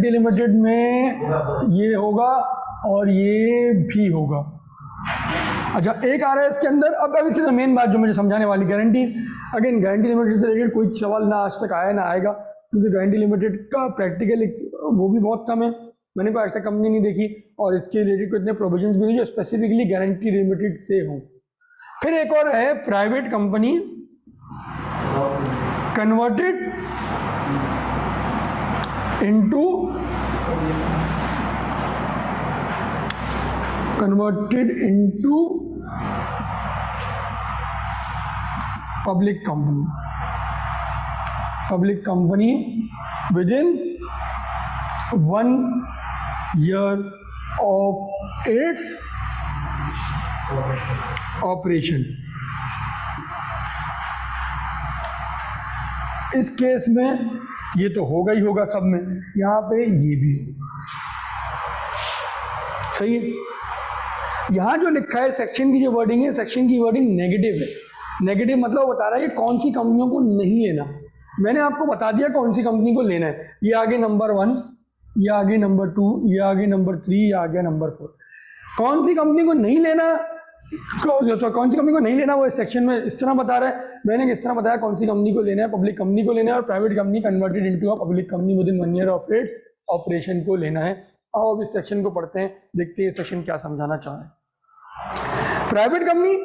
लिमिटेड में ये होगा और ये भी होगा। अच्छा, एक आ रहा है इसके अंदर। अब इसके मेन बात जो मुझे समझाने वाली, गारंटी, अगेन गारंटी लिमिटेड से रिलेटेड कोई सवाल ना आज तक आया ना आएगा, क्योंकि गारंटी लिमिटेड का प्रैक्टिकल वो भी बहुत कम है, मैंने कोई ऐसा कंपनी नहीं देखी, और इसके रिलेटेड को इतने प्रोविजंस भी नहीं जो स्पेसिफिकली गारंटी लिमिटेड से हो। फिर एक और है private company converted into public company with in 1 year of its operation. इस केस में ये तो होगा ही होगा सब में, यहाँ पे ये भी सही है। यहाँ जो लिखा है सेक्शन की जो वर्डिंग है, सेक्शन की वर्डिंग नेगेटिव है। नेगेटिव मतलब बता रहा है कि कौन सी कंपनियों को नहीं लेना। मैंने आपको बता दिया कौन सी कंपनी को लेना है। ये आगे नंबर 1, ये आगे नंबर 2, ये आगे नंबर 3, ये आगे नंबर 4। कौन सी कंपनी को नहीं लेना, तो कौन सी कंपनी को नहीं लेना वो इस सेक्शन में इस तरह बता रहा है। मैंने किस तरह बताया कौन सी कंपनी को लेना है, पब्लिक कंपनी को लेना है और private company converted into a public company with in 1 year of its operation को लेना है। आओ अब इस सेक्शन को पढ़ते हैं, देखते हैं सेक्शन क्या समझाना चाह रहा है। Private company,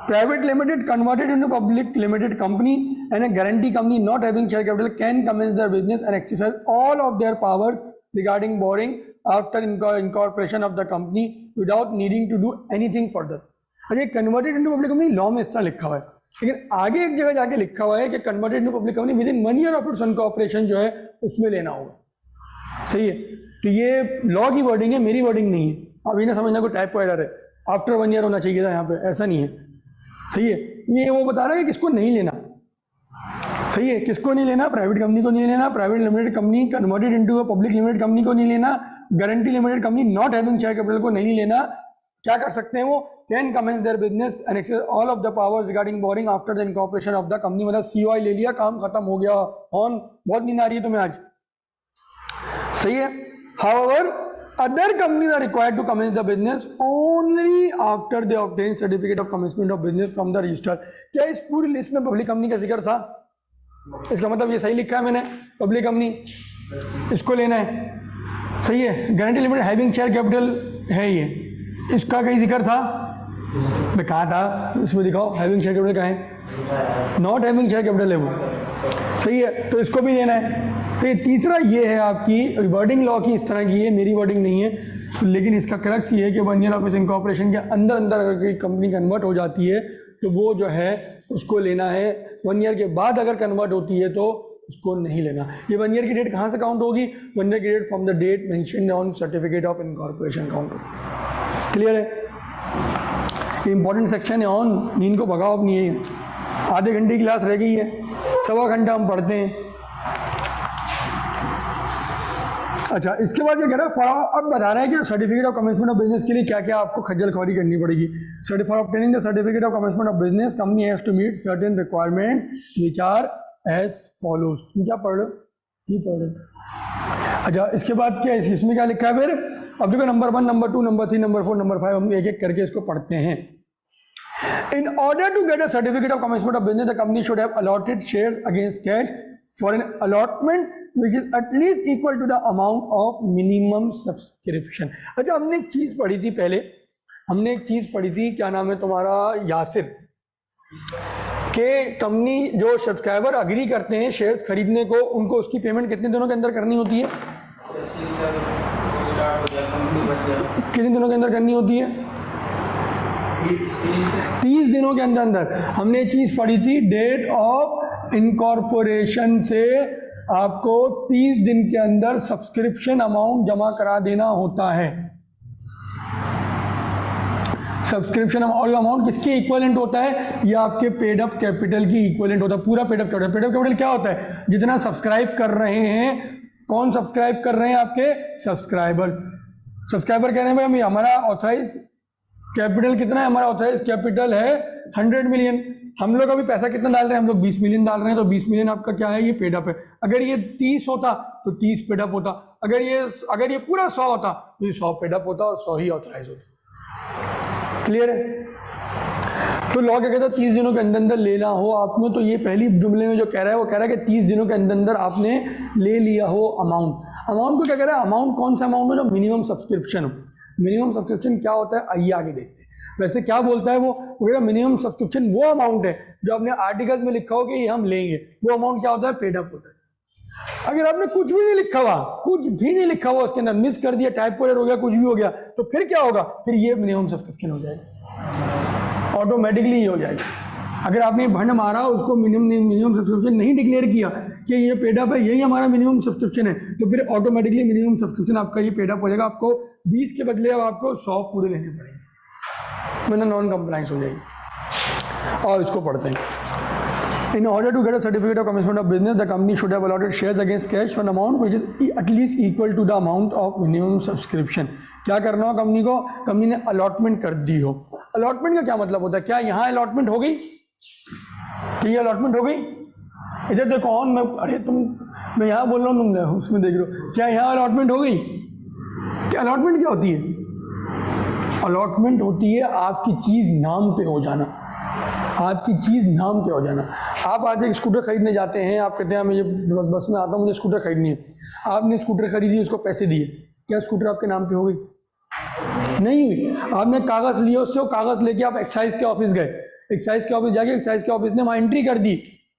private limited converted into public limited company and a guarantee company not having share capital can commence their business and exercise all of their powers regarding borrowing after incorporation of the company without needing to do anything further. अच्छा, converted into public company law में इस तरह लिखा हुआ है, लेकिन आगे एक जगह जाके लिखा हुआ है कि converted into public company with in 1 year of its incorporation जो है उसमें लेना होगा। सही है, तो ये लॉ की वर्डिंग है, मेरी वर्डिंग नहीं है। अब इन्हें समझना कोई टाइप एरर है, आफ्टर 1 year होना चाहिए था यहाँ पे, ऐसा नहीं है। सही है, ये वो बता रहा है कि किसको नहीं लेना। सही है, किसको नहीं लेना, प्राइवेट कंपनी को नहीं लेना, private limited company converted into a public limited company को नहीं लेना, guarantee limited company not having share capital को नहीं लेना। क्या कर सकते हैं वो, can commence their business and exercise all of the powers regarding borrowing after the incorporation of the company. मतलब सीओआई ले लिया, काम खत्म हो गया। ऑन बहुत नींद आ रही है तुम्हें आज। सही है, however other companies are required to commence the business only after they obtain certificate of commencement of business from the register. क्या इस पूरी लिस्ट में पब्लिक कंपनी का जिक्र था? इसका मतलब ये सही लिखा है मैंने, पब्लिक कंपनी इसको लेना है। सही है, guarantee limited having share capital है, ये इसका कहीं जिक्र था? मैं कहा था इसमें दिखाओ, हैविंग शेयर कैपिटल का है, नॉट हैविंग शेयर कैपिटल है वो। सही है, तो इसको भी लेना है। सही, तीसरा ये है आपकी वर्डिंग लॉ की इस तरह की है, मेरी वर्डिंग नहीं है, लेकिन इसका क्रक्स ये है कि 1 year ऑफ इनकॉर्पोरेशन के अंदर अंदर अगर कोई कंपनी कन्वर्ट हो जाती है तो वो जो है उसको लेना है। 1 year के बाद अगर कन्वर्ट होती है तो उसको नहीं लेना। ये 1 year की डेट कहाँ से काउंट होगी? 1 year की date from the date mentioned on certificate of incorporation count होगी। क्लियर है? इंपॉर्टेंट सेक्शन है ऑन, नींद को भगाओ अपनी। है आधे घंटे की क्लास रह गई है, 1.25 घंटा हम पढ़ते हैं। अच्छा, इसके बाद ये कह रहा है, अब बता रहा है कि certificate of commencement of business के लिए क्या क्या आपको खज्जल खबरी करनी पड़ेगी। For obtaining the certificate of commencement of business company has to meet certain requirement which are as follows. तुम क्या पढ़ रहे हो? ये पढ़ रहे हो। अच्छा, इसके बाद क्या है, इसमें क्या लिखा है फिर? अब देखो number 1, number 2, number 3, number 4, number 5 हम एक एक करके इसको पढ़ते हैं। In order to get a certificate of commencement of business, the company should have allotted shares against cash for an allotment which is at least equal to the amount of minimum subscription. अच्छा, हमने एक चीज पढ़ी थी पहले, हमने एक चीज पढ़ी थी, क्या नाम है तुम्हारा, यासिर, के कंपनी जो सब्सक्राइबर अग्री करते हैं शेयर्स खरीदने को, उनको उसकी पेमेंट कितने दिनों के अंदर करनी होती है? कितने दिनों के अंदर करनी होती है? 30 दिनों के अंदर अंदर। हमने चीज पढ़ी थी, डेट ऑफ इनकॉर्पोरेशन से आपको 30 दिन के अंदर सब्सक्रिप्शन अमाउंट जमा करा देना होता है। सब्सक्रिप्शन अमाउंट किसके इक्विवेलेंट होता है? ये आपके पेड अप कैपिटल की इक्विवेलेंट होता है, पूरा paid up capital. Paid up capital क्या होता है? जितना सब्सक्राइब कर रहे हैं, कौन सब्सक्राइब कर रहे हैं? आपके सब्सक्राइबर्स। सब्सक्राइबर कह रहे हैं भाई हमें हमारा ऑथराइज कैपिटल कितना है? हमारा ऑथराइज कैपिटल है 100 मिलियन। हम लोग अभी पैसा कितना डाल रहे हैं? हम लोग 20 मिलियन डाल रहे हैं, तो 20 मिलियन आपका क्या है? ये पेड अप है। अगर ये 30 होता तो 30 पेड अप होता, अगर ये पूरा 100 होता तो ये 100 पेड अप होता और 100 ही ऑथराइज होता। क्लियर है? तो लॉ क्या कहता है? 30 दिनों के अंदर अंदर लेना हो आपने, तो ये पहली जुमले में जो कह रहा है वो कह रहा है कि 30 दिनों के अंदर अंदर आपने ले लिया हो अमाउंट। अमाउंट को क्या कह रहा है? अमाउंट कौन सा अमाउंट हो? जो मिनिमम सब्सक्रिप्शन हो। मिनिमम सब्सक्रिप्शन क्या होता है? आइए आगे देखते हैं। वैसे क्या बोलता है वो मिनिमम सब्सक्रिप्शन वो अमाउंट है जो आपने आर्टिकल्स में लिखा हो कि ये हम लेंगे, वो अमाउंट क्या होता है? पेड अप होता है। अगर आपने कुछ भी नहीं लिखा हुआ, कुछ भी नहीं लिखा हुआ उसके अंदर, मिस कर दिया, टाइप एरर हो गया, कुछ भी हो गया, तो फिर क्या होगा? फिर ये मिनिमम सब्सक्रिप्शन हो जाएगा, ऑटोमेटिकली ये हो जाएगा। अगर आपने भंड मारा, उसको मिनिमम सब्सक्रिप्शन नहीं डिक्लेयर किया कि ये पेड अप है, यही हमारा मिनिमम सब्सक्रिप्शन है, तो फिर ऑटोमेटिकली मिनिमम सब्सक्रिप्शन आपका ये पेड अप हो जाएगा। आपको 20 के बदले अब आपको 100 पूरे लेने पड़ेंगे, वरना नॉन कंप्लाइंस हो जाएगी। और इसको पढ़ते हैं। In order to get a certificate of commencement of business, the company should have allotted shares against cash for an amount which is at least equal to the amount of minimum subscription. क्या करना हो company को? Company ने allotment कर दी हो। Allotment का क्या मतलब होता है? क्या यहाँ अलॉटमेंट हो गई? क्या ये अलॉटमेंट हो गई? इधर देखो ऑन, मैं यहाँ बोल रहा हूँ, तुम उसमें देख रहे हो। क्या यहाँ अलॉटमेंट हो गई? क्या अलॉटमेंट क्या होती है? अलॉटमेंट होती है आपकी चीज़ नाम पे हो जाना, आपकी चीज़ नाम पे हो जाना। आप आज एक स्कूटर खरीदने जाते हैं, आप कहते हैं मुझे बस में आता हूँ, मुझे स्कूटर खरीदनी है। आपने स्कूटर खरीदी, उसको पैसे दिए, क्या स्कूटर आपके नाम पे हो गई? नहीं हुई। आपने कागज़ लिए उससे, वो कागज़ लेके आप एक्साइज के ऑफिस गए, एक्साइज के ऑफिस जाके एक्साइज के ऑफिस ने वहाँ एंट्री कर दी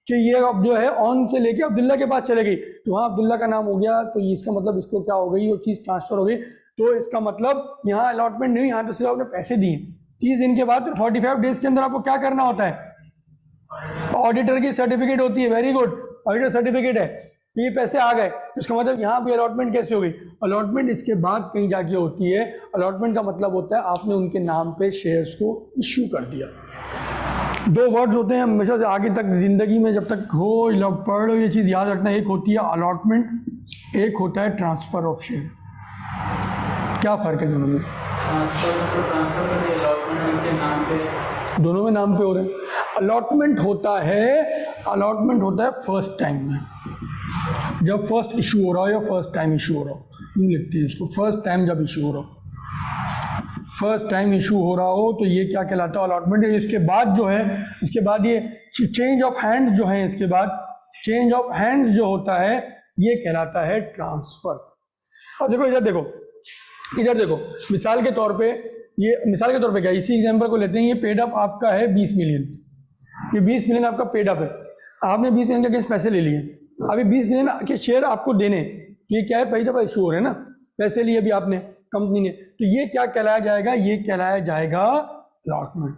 कि ये अब जो है ऑन से लेके अब्दुल्ला के पास चले गई, तो वहाँ अब्दुल्ला का नाम हो गया, तो इसका मतलब इसको क्या हो गई? वो चीज़ ट्रांसफ़र हो गई। तो इसका मतलब यहाँ अलॉटमेंट नहीं, यहाँ तो सिर्फ आपने पैसे दिए। 30 दिन के बाद 45 डेज के अंदर आपको क्या करना होता है? ऑडिटर की सर्टिफिकेट होती है, वेरी गुड, ऑडिटर सर्टिफिकेट है, ये पैसे आ गए। इसका मतलब यहाँ पे अलॉटमेंट कैसे हो गई? अलॉटमेंट इसके बाद कहीं जाके होती है। अलॉटमेंट का मतलब होता है आपने उनके नाम पे शेयर्स को इश्यू कर दिया। 2 वर्ड्स होते हैं हमेशा से आगे तक जिंदगी में, जब तक हो पढ़ लो, ये चीज़ याद रखना। एक होती है अलॉटमेंट, एक होता है ट्रांसफ़र ऑफ शेयर। क्या फ़र्क है दोनों में? दोनों में नाम पे हो रहे हैं। अलॉटमेंट होता है फर्स्ट टाइम में, जब फर्स्ट इशू हो रहा हो या फर्स्ट टाइम इशू हो रहा हो, यूँ लिखते हैं इसको, फर्स्ट टाइम जब इशू हो रहा हो, फर्स्ट टाइम इशू हो रहा हो तो ये क्या कहलाता है? अलॉटमेंट। इसके बाद जो है, इसके बाद ये चेंज ऑफ हैंड जो है, इसके बाद चेंज ऑफ हैंड जो होता है ये कहलाता है ट्रांसफ़र। और देखो इधर देखो, मिसाल के तौर पे क्या, इसी एग्जांपल को लेते हैं। ये पेड अप आपका है 20 मिलियन, ये 20 मिलियन आपका पेड अप है। आपने 20 मिलियन के अगेंस्ट पैसे ले लिए, अभी 20 मिलियन के शेयर आपको देने, तो ये क्या है? पहली दफ़ा इशू हो रहे हैं ना, पैसे लिए अभी आपने कंपनी ने, तो ये क्या कहलाया जाएगा? ये कहलाया जाएगा अलॉटमेंट।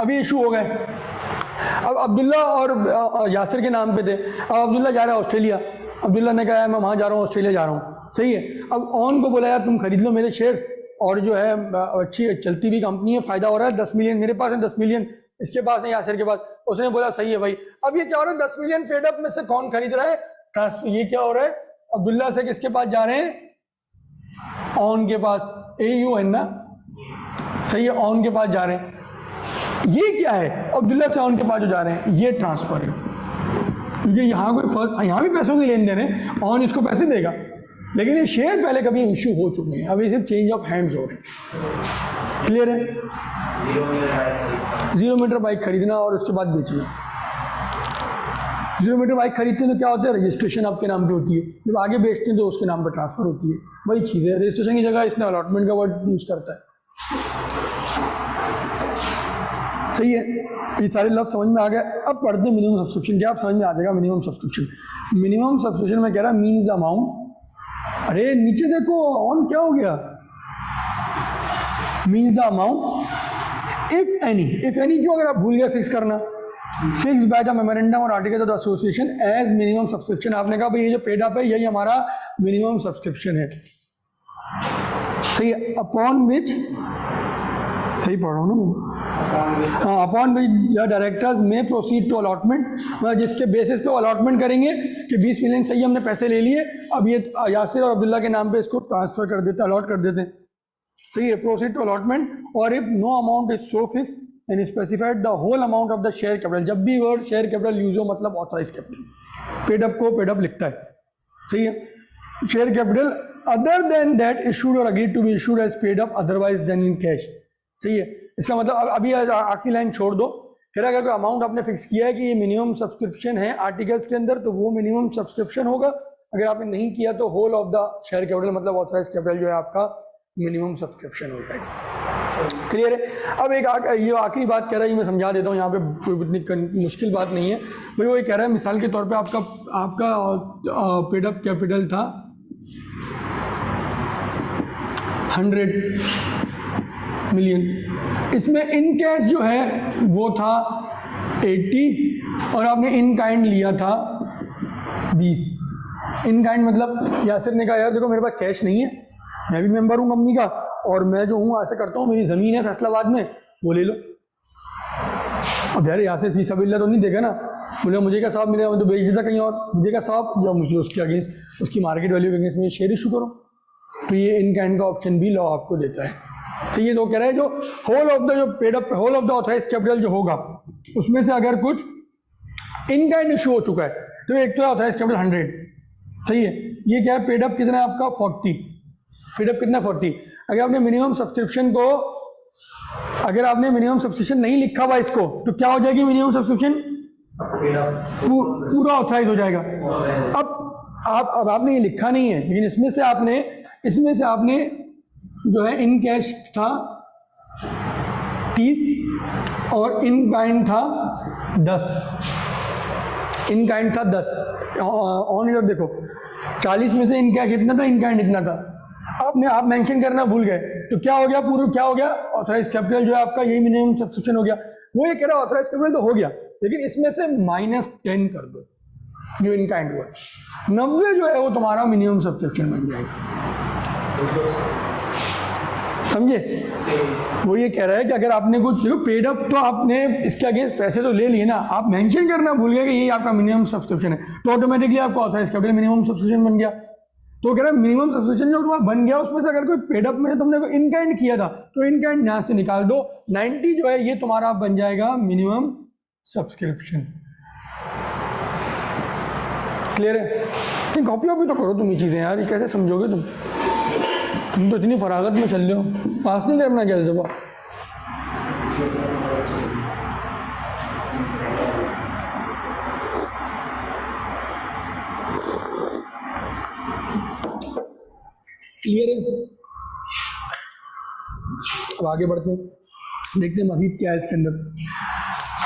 अभी इशू हो गए, अब अब्दुल्ला और यासिर के नाम पे थे। अब अब्दुल्ला जा रहा है ऑस्ट्रेलिया, अब्दुल्ला ने कहा मैं वहाँ जा रहा हूँ, ऑस्ट्रेलिया जा रहा हूँ, सही है। अब ऑन को बोला यार तुम खरीद लो मेरे शेयर, और जो है अच्छी चलती हुई कंपनी है, फ़ायदा हो रहा है, 10 मिलियन मेरे पास है, 10 मिलियन इसके पास है, यासिर के पास। उसने बोला सही है भाई। अब ये क्या हो रहा है? 10 मिलियन पेड अप में से कौन खरीद रहा है? ये क्या हो रहा है? अब्दुल्ला से किसके पास जा रहे हैं? ऑन के पास, AU है ना, सही है, ऑन के पास जा रहे हैं। ये क्या है? अब्दुल्ला से ऑन के पास जो जा रहे हैं, ये ट्रांसफ़र है, क्योंकि यहाँ भी पैसों की लेन देन है, ऑन इसको पैसे देगा, लेकिन ये शेयर पहले कभी इशू हो चुके हैं, अभी सिर्फ चेंज ऑफ हैंड्स हो रहे हैं। क्लियर है? 0 मीटर बाइक खरीदना और उसके बाद बेचना। 0 मीटर बाइक खरीदते हैं तो क्या होता है? रजिस्ट्रेशन आपके नाम पे होती है, जब आगे बेचते हैं तो उसके नाम पे ट्रांसफ़र होती है। वही चीज़ है, रजिस्ट्रेशन की जगह इसने अलॉटमेंट का वर्ड यूज़ करता है। सही है, ये सारे लफ्ज़ समझ में आ गए। अब पढ़ते हैं मिनिमम सब्सक्रिप्शन। क्या आप समझ में आ जाएगा? मिनिमम सब्सक्रिप्शन में कह रहा है मीन्स द अमाउंट। अरे नीचे देखो, ऑन क्या हो गया? Means the amount if any क्यों? अगर आप भूल गए फिक्स करना, फिक्स बाय द मेमोरेंडम और article of the association as minimum subscription. आपने कहा भाई ये जो पेड अप है यही हमारा मिनिमम सब्सक्रिप्शन है, सही है। अपॉन विच, सही पढ़ रहा हूँ ना, हाँ, अपॉन विच द डायरेक्टर्स में प्रोसीड टू अलॉटमेंट, मतलब जिसके बेसिस पे वो अलॉटमेंट करेंगे कि 20 मिलियन सही हमने पैसे ले लिए, अब ये यासिर और अब्दुल्ला के नाम पे इसको ट्रांसफ़र कर देते, अलॉट कर देते हैं, सही है। प्रोसीड टू अलॉटमेंट, और if no amount is so fixed and specified the whole amount of the share capital. जब भी वर्ड शेयर कैपिटल यूज हो मतलब ऑथराइज कैपिटल, पेड अप को पेड अप लिखता है, सही है। Share capital other than that issued और agreed to be issued as paid up otherwise than in cash, सही है। इसका मतलब अभी आखिरी लाइन छोड़ दो, कह रहा है अगर कोई अमाउंट आपने फिक्स किया है कि ये मिनिमम सब्सक्रिप्शन है आर्टिकल्स के अंदर, तो वो मिनिमम सब्सक्रिप्शन होगा। अगर आपने नहीं किया तो whole of the share capital मतलब ऑथराइज कैपिटल जो है आपका मिनिमम सब्सक्रिप्शन हो जाएगा। क्लियर है? अब एक ये आखिरी बात कह रहा है, ये मैं समझा देता हूँ, यहाँ पे कोई इतनी मुश्किल बात नहीं है भाई। वो ये कह रहा है मिसाल के तौर पे आपका पेड अप कैपिटल था 100, मिलियन। इसमें इन कैश जो है वो था 80 और आपने इन काइंड लिया था 20। इन काइंड मतलब यासिर ने कहा यार देखो मेरे पास कैश नहीं है, मैं भी मेंबर हूँ कंपनी का और मैं जो हूँ ऐसा करता हूँ, मेरी ज़मीन है फैसलाबाद में, वो ले लो। अब यार यासिर फीसबिल्ला तो नहीं देगा ना, बोले मुझे क्या साहब मिलेगा, मैं तो बेच देता कहीं और, मुझे क्या साहब जो मुझे उसके अगेंस्ट उसकी मार्केट वैल्यू के अगेंस्ट में शेयर इशू करो। तो ये इन काइंड का ऑप्शन भी लॉ आपको देता है। तो ये तो कह रहे हैं जो होल ऑफ द जो paid up whole of the authorise capital जो होगा उसमें से अगर कुछ इन काइंड इशू हो चुका है तो एक तो है ऑथराइज कैपिटल 100, सही है। ये क्या है, पेड अप कितना है आपका 40, पेड अप कितना 40। अगर आपने मिनिमम सब्सक्रिप्शन को, अगर आपने मिनिमम सब्सक्रिप्शन नहीं लिखा हुआ इसको तो क्या हो जाएगी मिनिमम सब्सक्रिप्शन, पूरा ऑथराइज हो जाएगा। अब आपने ये लिखा नहीं है, लेकिन इसमें से आपने जो है इन कैश था 30 और इन काइंड था 10, इन काइंड था 10 ऑन इधर देखो 40 में से इन कैश इतना था, इन काइंड इतना था। आप मेंशन करना भूल गए तो क्या हो गया, पूरा क्या हो गया, ऑथराइज कैपिटल जो है आपका यही मिनिमम सब्सक्रिप्शन हो गया। वो ये कह रहा है ऑथराइज कैपिटल तो हो गया, लेकिन इसमें से -10 कर दो जो इन काइंड हुआ, 90 जो है वो तुम्हारा मिनिमम सब्सक्रिप्शन बन जाएगा। समझे? वो ये कह रहा है कि अगर आपने कुछ पेड अप तो आपने इसके अगेंस्ट पैसे तो ले लिए ना, आप मेंशन करना भूल गए कि ये आपका मिनिमम सब्सक्रिप्शन है, तो ऑटोमेटिकली आपको ऑथराइज कैपिटल मिनिमम सब्सक्रिप्शन बन गया। तो कह रहा है मिनिमम सब्सक्रिप्शन जो तुम्हारा बन गया उसमें से अगर कोई पेड अप में से तुमने इन काइंड किया था तो इन काइंड यहाँ से निकाल दो, 90 जो है ये तुम्हारा बन जाएगा मिनिमम सब्सक्रिप्शन। क्लियर है? कॉपी वॉपी तो करो तुम ये चीज़ें यार, ये कैसे समझोगे तुम तो इतनी फरागत में चल रहे हो, पास नहीं करना क्या जवाब। क्लियर है? अब आगे बढ़ते हैं, देखते हैं मजीद क्या है इसके अंदर।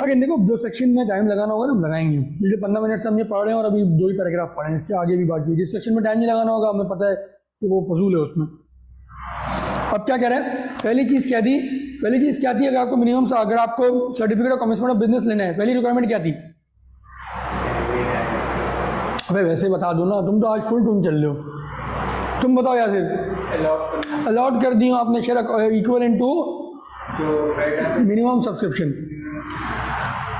अगर देखो जो सेक्शन में टाइम लगाना होगा ना हम लगाएंगे, मुझे 15 मिनट से हम ये पढ़ रहे हैं और अभी 2 ही पैराग्राफ पढ़े हैं, इसके आगे भी बाकी जिस सेक्शन में टाइम नहीं लगाना होगा हमें पता है कि वो फजूल है उसमें। अब क्या कह रहे हैं, पहली चीज़ क्या थी, अगर आपको मिनिमम से अगर आपको certificate of commencement of business लेना है, पहली रिक्वायरमेंट क्या थी? अबे वैसे बता दो ना, तुम तो आज फुल टून चल रहे हो, तुम बताओ यार। फिर अलॉट कर दी हूँ आपने share equal to minimum subscription.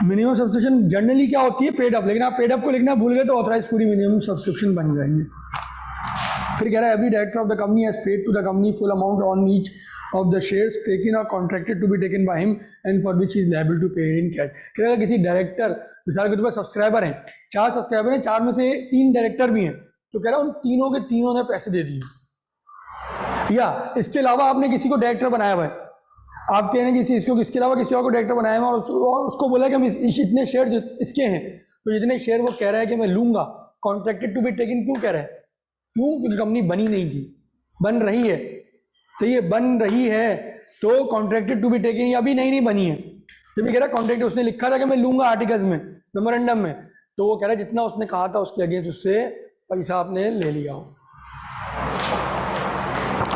Minimum subscription generally क्या होती है, पेड अप, लेकिन आप पेड अप को लिखना भूल गए तो ऑथराइज पूरी मिनिमम सब्सक्रिप्शन बन जाएंगे। फिर कह रहा है every director of the company has paid to the company full amount on each of the shares taken और contracted to be taken by him and for which is liable to pay in cash. कह रहा है किसी director, मिसाल के तौर पर subscriber हैं 4 सब्सक्राइबर हैं, 4 में से 3 डायरेक्टर भी हैं, तो कह रहा है उन तीनों के तीनों ने पैसे दे दिए। या इसके अलावा आपने किसी को डायरेक्टर बनाया हुआ है, आप कह रहे हैं कि इसके अलावा किसी और को डायरेक्टर बनाया हुआ और उसको बोला कि हम इतने शेयर इसके हैं, तो जितने शेयर वो कह रहा है कि मैं लूंगा, कॉन्ट्रैक्टेड टू बी टेकन क्यों कह रहा है, क्यों? क्योंकि कंपनी बनी नहीं थी, बन रही है, तो ये बन रही है तो कॉन्ट्रैक्टेड टू बी टेकन, ये अभी नहीं बनी है। जब भी कह रहा है कॉन्ट्रैक्ट, उसने लिखा था कि मैं लूंगा आर्टिकल्स में, मेमोरेंडम में, तो वो कह रहा है जितना उसने कहा था उसके अगेंस्ट उससे पैसा आपने ले लिया हो।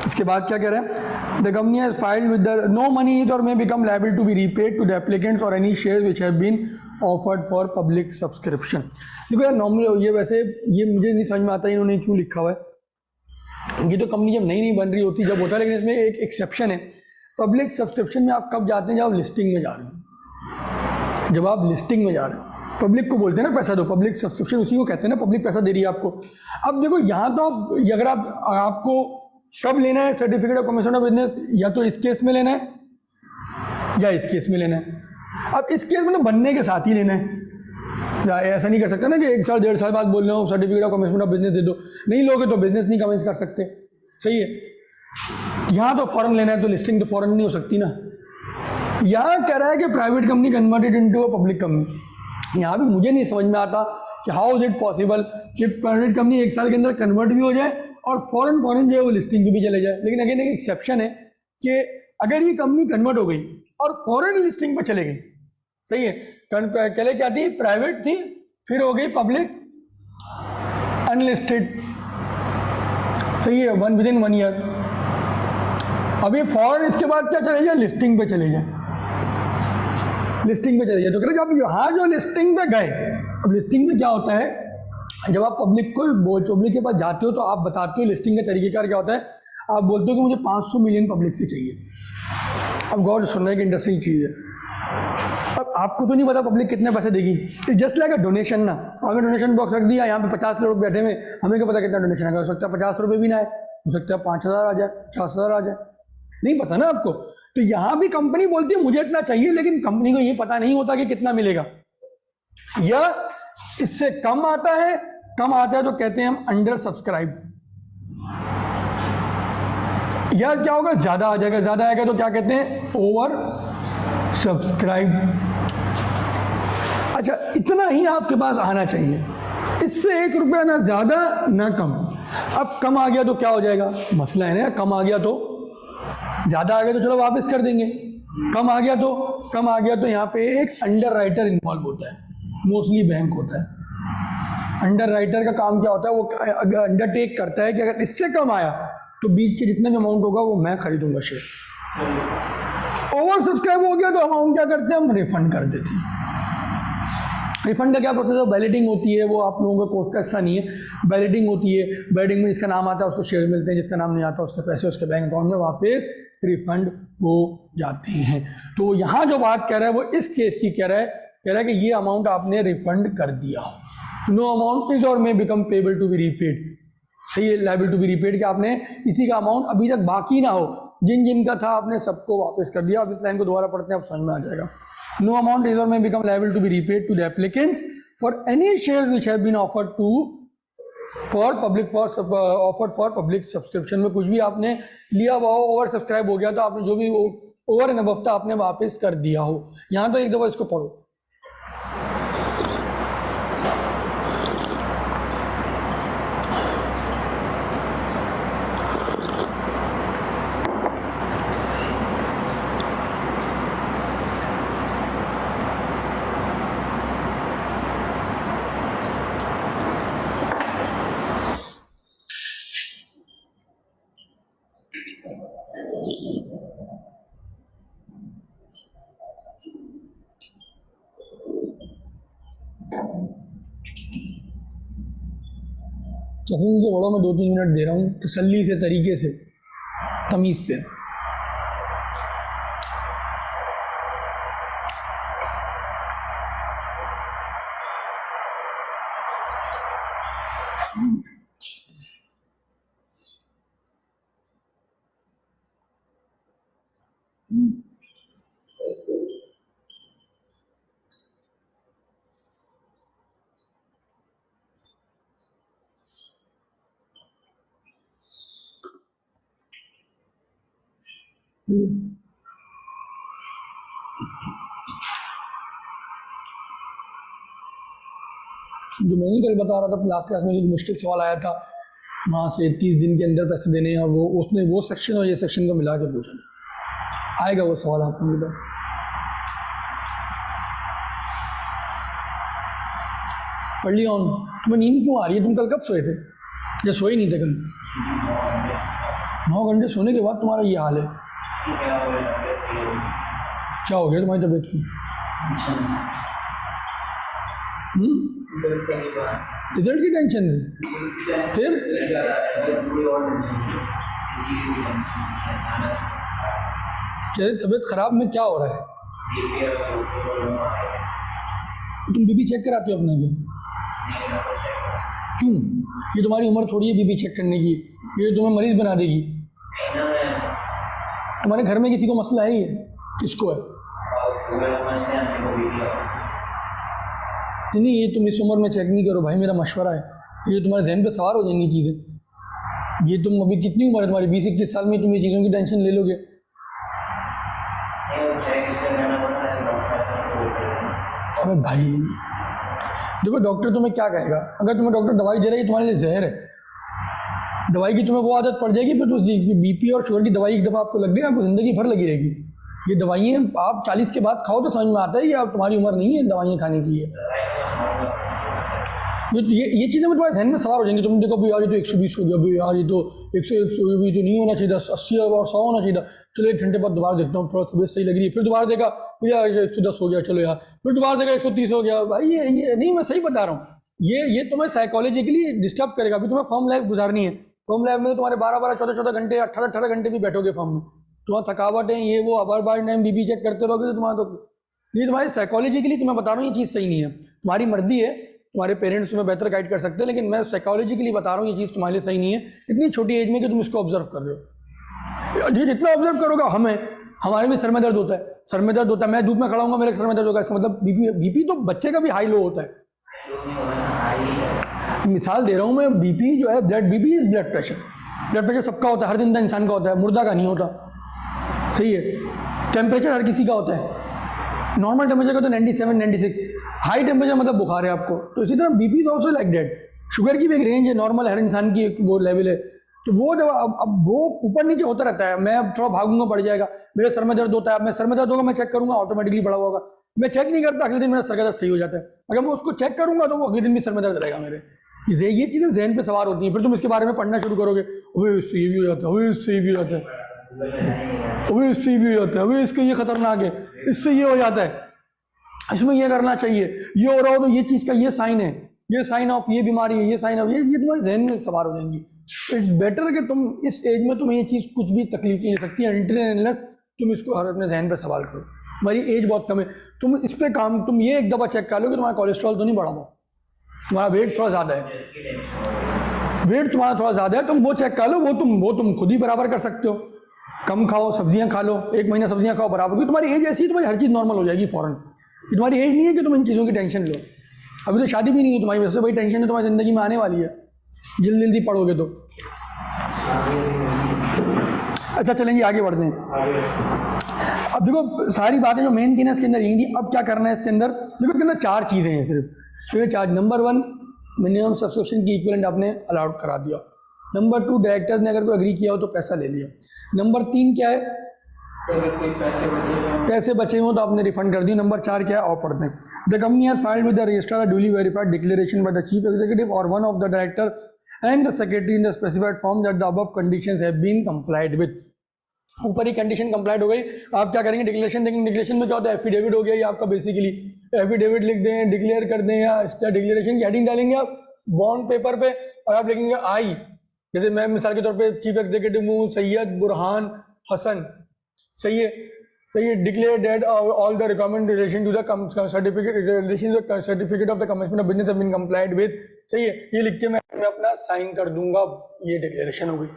इसके बाद क्या कह रहे हैं, the company has filed with the no money is और may become liable to be repaid to the applicants और any share which have been offered for public subscription. देखो यार नॉर्मली ये वैसे ये मुझे नहीं समझ में आता है इन्होंने क्यों लिखा हुआ है। ये तो कंपनी जब नई बन रही होती जब होता है, लेकिन इसमें एक एक्सेप्शन है, पब्लिक सब्सक्रिप्शन में आप कब जाते हैं, जब आप लिस्टिंग में जा रहे हो, जब आप लिस्टिंग में जा रहे हो पब्लिक को बोलते हैं ना पैसा दो, पब्लिक सब्सक्रिप्शन उसी को कहते हैं ना, पब्लिक पैसा दे रही है आपको। अब देखो यहाँ तो आप अगर आपको कब लेना है certificate of commencement of business, या तो इस केस में लेना है या इस केस में लेना है। अब इस केस में तो बनने के साथ ही लेना है, या ऐसा नहीं कर सकते ना कि 1 साल 1.5 साल बाद बोल रहे हो certificate of commencement of business दे दो, नहीं लोगे तो बिजनेस नहीं कमेंस कर सकते, सही है। यहाँ तो फॉरन लेना है तो लिस्टिंग तो फॉरन नहीं हो सकती ना। यहाँ कह रहा है कि private company converted into a public company. यहाँ भी मुझे नहीं समझ में आता कि हाउ इज इट पॉसिबल कि प्राइवेट कंपनी 1 साल के अंदर कन्वर्ट भी हो जाए और फॉरन जो है वो लिस्टिंग भी चले जाए। लेकिन अगेन एक एक्सेप्शन है कि अगर ये कंपनी कन्वर्ट हो गई और फॉरेन लिस्टिंग पर चले गई, सही है, पहले क्या थी, प्राइवेट थी, फिर हो गई पब्लिक अनलिस्टेड, सही है, विदिन 1 ईयर। अभी फौरन इसके बाद क्या चले जाए, लिस्टिंग पे चले जाए, लिस्टिंग पे चले जाए। तो कह रहे आप यहाँ जो लिस्टिंग पे गए, अब लिस्टिंग में क्या होता है, जब आप पब्लिक के पास जाते हो तो आप बताते हो लिस्टिंग का तरीकेकार क्या होता है। आप बोलते हो कि मुझे 500 मिलियन पब्लिक से चाहिए। अब गौर सुनने की इंटरेस्टिंग चीज़ है, अब आपको तो नहीं पता पब्लिक कितने पैसे देगी, it's just like a donation ना। हमें डोनेशन बॉक्स रख दिया, यहाँ पे 50 लोग बैठे हुए, हमें क्या पता कितना डोनेशन आएगा। हो सकता है 50 रुपये भी ना आए, हो सकता है 5000 आ जाए, 50,000 आ जाए, नहीं पता ना आपको। तो यहाँ भी कंपनी बोलती है मुझे इतना चाहिए, लेकिन कंपनी को ये पता नहीं होता कि कितना मिलेगा, या इससे कम आता है, कम आता है तो कहते हैं हम अंडर सब्सक्राइब, या क्या होगा ज्यादा आ जाएगा, ज्यादा आएगा तो क्या कहते हैं ओवर सब्सक्राइब। अच्छा, इतना ही आपके पास आना चाहिए, इससे 1 रुपया ना ज्यादा ना कम। अब कम आ गया तो क्या हो जाएगा, मसला है ना, कम आ गया तो, ज्यादा आ गया तो चलो वापस कर देंगे, कम आ गया तो यहाँ पे एक अंडर राइटर इन्वॉल्व होता है, मोस्टली बैंक होता है। अंडर राइटर का काम क्या होता है, वो अंडरटेक करता है कि अगर इससे कम आया तो बीच के जितना भी अमाउंट होगा वो मैं खरीदूंगा शेयर। ओवर सब्सक्राइब हो गया तो अमाउंट क्या करते हैं, हम रिफंड कर देते हैं। रिफंड का क्या प्रोसेस है, बैलेटिंग होती है, वो आप लोगों का कोर्स का हिस्सा नहीं है। बैलेटिंग होती है, बैलेटिंग में जिसका नाम आता है उसको शेयर मिलते हैं, जिसका नाम नहीं आता उसके पैसे उसके बैंक अकाउंट में वापस रिफंड हो जाते हैं। तो यहाँ जो बात कह रहा है वो इस केस की कह रहा है कि ये अमाउंट आपने रिफंड कर दिया हो। नो अमाउंट इज और may become payable to be repaid, सही है, लायबल टू बी रीपेड, कि आपने किसी का अमाउंट अभी तक बाकी ना हो, जिन का था आपने सबको वापस कर दिया। अब इस लाइन को दोबारा पढ़ते हैं, आप समझ में आ जाएगा। नो अमाउंट इज और may become liable to be repaid to the applicants for any shares which have been offered to for public subscription. में कुछ भी आपने लिया हुआ हो, ओवर सब्सक्राइब हो गया तो आपने जो भी ओवर एंड अबव था आपने वापस कर दिया हो। यहाँ तो एक दफा इसको पढ़ो। सफून के बड़ों में 2-3 मिनट दे रहा हूँ तसल्ली से, तरीके से, तमीज से। जो मैं कल बता रहा था लास्ट क्लास में, जो मुश्किल सवाल आया था वहाँ से 30 दिन के अंदर पैसे देने हैं, वो उसने वो सेक्शन और ये सेक्शन को मिला के पूछा था, आएगा वो सवाल आपको मेरे पास। पढ़ लिया ऑन। तुम्हें नींद क्यों आ रही है, तुम कल कब सोए थे या सोए नहीं थे कल? 9 घंटे सोने के बाद तुम्हारा ये हाल है, क्या हो गया तुम्हारी तबीयत की? रिजल्ट की टेंशन से? फिर तबीयत खराब में क्या हो रहा है? तुम बीपी चेक कराते हो अपने को? क्यों? ये तुम्हारी उम्र थोड़ी है बीपी चेक करने की, ये तुम्हें मरीज बना देगी। तुम्हारे घर में किसी को मसला है? ये किसको है? नहीं, ये तुम इस उम्र में चेक नहीं करो भाई, मेरा मशवरा है। ये तुम्हारे जहन पे सवार हो जाएंगी चीज़ें। ये तुम अभी कितनी उम्र है तुम्हारी? 20-21 साल में तुम ये चीज़ों की टेंशन ले लोगे? अरे भाई देखो, डॉक्टर तुम्हें क्या कहेगा? अगर तुम्हें डॉक्टर दवाई दे रहा है तुम्हारे लिए जहर है, दवाई की तुम्हें वो आदत पड़ जाएगी, फिर तो बीपी और शुगर की दवाई एक दफ़ा आपको लग गई, आपको ज़िंदगी भर लगी रहेगी। ये दवाइयाँ आप 40 के बाद खाओ तो समझ में आता है कि आप तुम्हारी उम्र नहीं है दवाइयाँ खाने की है। ये चीज़ें में तुम्हारे ध्यान में सवार हो जाएंगी। तुम देखो भाई यार ये तो 120 हो गया, भाई यार ये तो 101 भी तो नहीं होना चाहिए, 80 और 100 होना चाहिए। चलो 1 घंटे बाद दोबारा देखता हूँ, थोड़ा तबीयत सही लग रही है, फिर दोबारा देखा फिर यार 110 हो गया, चलो यार फिर दोबारा देखा 130 हो गया। भाई ये नहीं, मैं सही बता रहा हूँ, ये तुम्हें साइकोलॉजिकली डिस्टर्ब करेगा। अभी तुम्हें फॉर्म लाइफ गुजारनी है, फॉर्म लाइफ में तुम्हारे 12-12, 14-14 घंटे, 18-18 घंटे भी बैठोगे फॉर्म में, तुम्हारा थकावट है ये वो, बार टाइम बीपी चेक करते रहोगे तो तुम्हारा तो ये तुम्हारी साइकोलॉजिकली, तुम्हें बता रहा हूँ ये चीज़ सही नहीं है। तुम्हारी मर्जी है, तुम्हारे पेरेंट्स तुम्हें बेहतर गाइड कर सकते हैं, लेकिन मैं साइकोलॉजिकली बता रहा हूँ ये चीज़ तुम्हारे लिए सही नहीं है इतनी छोटी एज में कि तुम इसको ऑब्जर्व कर रहे हो। ये जितना ऑब्जर्व करोगे, हमारे भी सर में दर्द होता है, सर में दर्द होता है, मैं धूप में खड़ा हूँगा मेरे सर में दर्द होगा, इसका मतलब बीपी तो बच्चे का भी हाई लो होता है। मिसाल दे रहा हूँ मैं, बीपी जो है बीपी इज ब्लड प्रेशर सबका होता है, हर जिंदा इंसान का होता है, मुर्दा का नहीं होता, सही है। टेम्परेचर हर किसी का होता है, नॉर्मल टेम्परेचर का तो 97, 96, हाई टेम्परेचर मतलब बुखार है आपको। तो इसी तरह BP is also like that. Sugar की भी एक रेंज है, नॉर्मल हर इंसान की एक वो लेवल है, तो वो जब अब वो ऊपर नीचे होता रहता है। मैं अब थोड़ा भागूंगा बढ़ जाएगा, मेरे सर में दर्द होता है, अब मैं सर में दर्द होगा मैं चेक करूंगा ऑटोमेटिकली बढ़ा होगा, मैं चेक नहीं करता अगले दिन मेरा सर का दर्द सही हो जाता है। अगर मैं उसको चेक करूंगा तो वो अगले दिन भी सर में दर्द रहेगा मेरे। ये चीज़ें जहन पे सवार होती हैं, फिर तुम इसके बारे में पढ़ना शुरू करोगे, अभी इससे ये भी हो जाता है, अभी इससे ये भी हो जाता है, अभी इससे ये भी हो जाता है, अभी इसके ये खतरनाक है, इससे ये हो जाता है, इसमें ये करना चाहिए, ये हो रहा हो तो ये चीज़ का ये साइन है, ये साइन ऑफ ये बीमारी है, ये साइन ऑफ ये तुम्हारे जहन में सवार हो जाएंगी। इट्स बेटर कि तुम इस एज में तुम्हें ये चीज़ कुछ भी तकलीफ नहीं दे सकती है अनलेस तुम इसको हर अपने जहन पे सवाल करो। तुम्हारी एज बहुत कम है, तुम इस पे काम, तुम ये एक दफ़ा चेक कर लो कि तुम्हारा कोलेस्ट्रॉल तो नहीं बढ़ा हुआ, तुम्हारा वेट थोड़ा ज़्यादा है, वेट तुम्हारा थोड़ा ज़्यादा है, तुम वो चेक कर लो, वो तुम खुद ही बराबर कर सकते हो। कम खाओ, सब्जियां खा लो, 1 महीना सब्जियां खाओ बराबर, क्योंकि तुम्हारी एज ऐसी है, तुम्हारी हर चीज़ नॉर्मल हो जाएगी फ़ौरन। तुम्हारी एज नहीं है कि तुम इन चीज़ों की टेंशन लो, अभी तो शादी भी नहीं है तुम्हारी, वैसे बड़ी टेंशन है तुम्हारी ज़िंदगी में आने वाली है, जल्दी पढ़ोगे तो। अच्छा चलेंगे आगे बढ़ते हैं। अब देखो सारी बातें जो मेन थी ना इसके अंदर यही थी। अब क्या करना है इसके अंदर, देखो इसके अंदर 4 चीज़ें हैं सिर्फ। तो ये 4, नंबर 1 मिनिमम सब्सक्रिप्शन की इक्विवेलेंट आपने अलाउड करा दिया। नंबर 2 डायरेक्टर्स ने अगर कोई एग्री किया हो तो पैसा ले लिया। नंबर 3 क्या है, पैसे बचे हो तो आपने रिफंड कर दी। नंबर 4 क्या है, और पढ़ते हैं। The company has filed with the registrar duly verified declaration by the chief executive और one of the director and the secretary in the specified form that the above conditions have been complied with. ऊपर ही condition complied हो गई, आप क्या करेंगे, declaration देंगे। Declaration में क्या होता है, एफिडेविट हो गया ये आपका, बेसिकली एफिडेविट लिख दें, डिक्लेयर कर दें, या डिक्लेरेशन की हेडिंग डालेंगे आप बॉन्ड पेपर पे, और आप लिखेंगे आई, जैसे मैं मिसाल के तौर पे चीफ एग्जीक्यूटिव हूँ सैयद बुरहान हसन, सही है, declare that all the requirement relation to the certificate of the commencement of business have been complied with, सही है, ये लिख के मैं अपना साइन कर दूंगा, ये डिक्लेरेशन हो गई।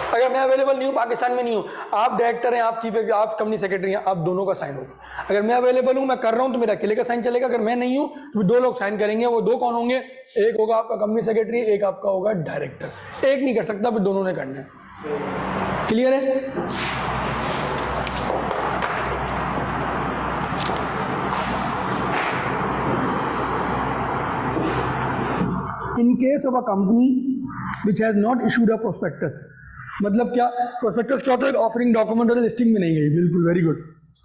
अगर मैं अवेलेबल नहीं हूँ, पाकिस्तान में नहीं हूँ, आप डायरेक्टर हैं, आप चीफ, आप कंपनी सेक्रेटरी हैं, आप दोनों का साइन होगा। अगर मैं अवेलेबल हूँ, मैं कर रहा हूँ, तो मेरा अकेले का साइन चलेगा। अगर मैं नहीं हूँ तो 2 लोग साइन करेंगे। वो 2 कौन होंगे, एक होगा आपका कंपनी सेक्रेटरी, एक आपका होगा डायरेक्टर। एक नहीं कर सकता, फिर दोनों ने करना है। क्लियर है? In case of a company which has not issued a prospectus, मतलब क्या, प्रोस्पेक्टस क्या होता है, ऑफरिंग डॉक्यूमेंट और लिस्टिंग में नहीं गई, बिल्कुल, very good.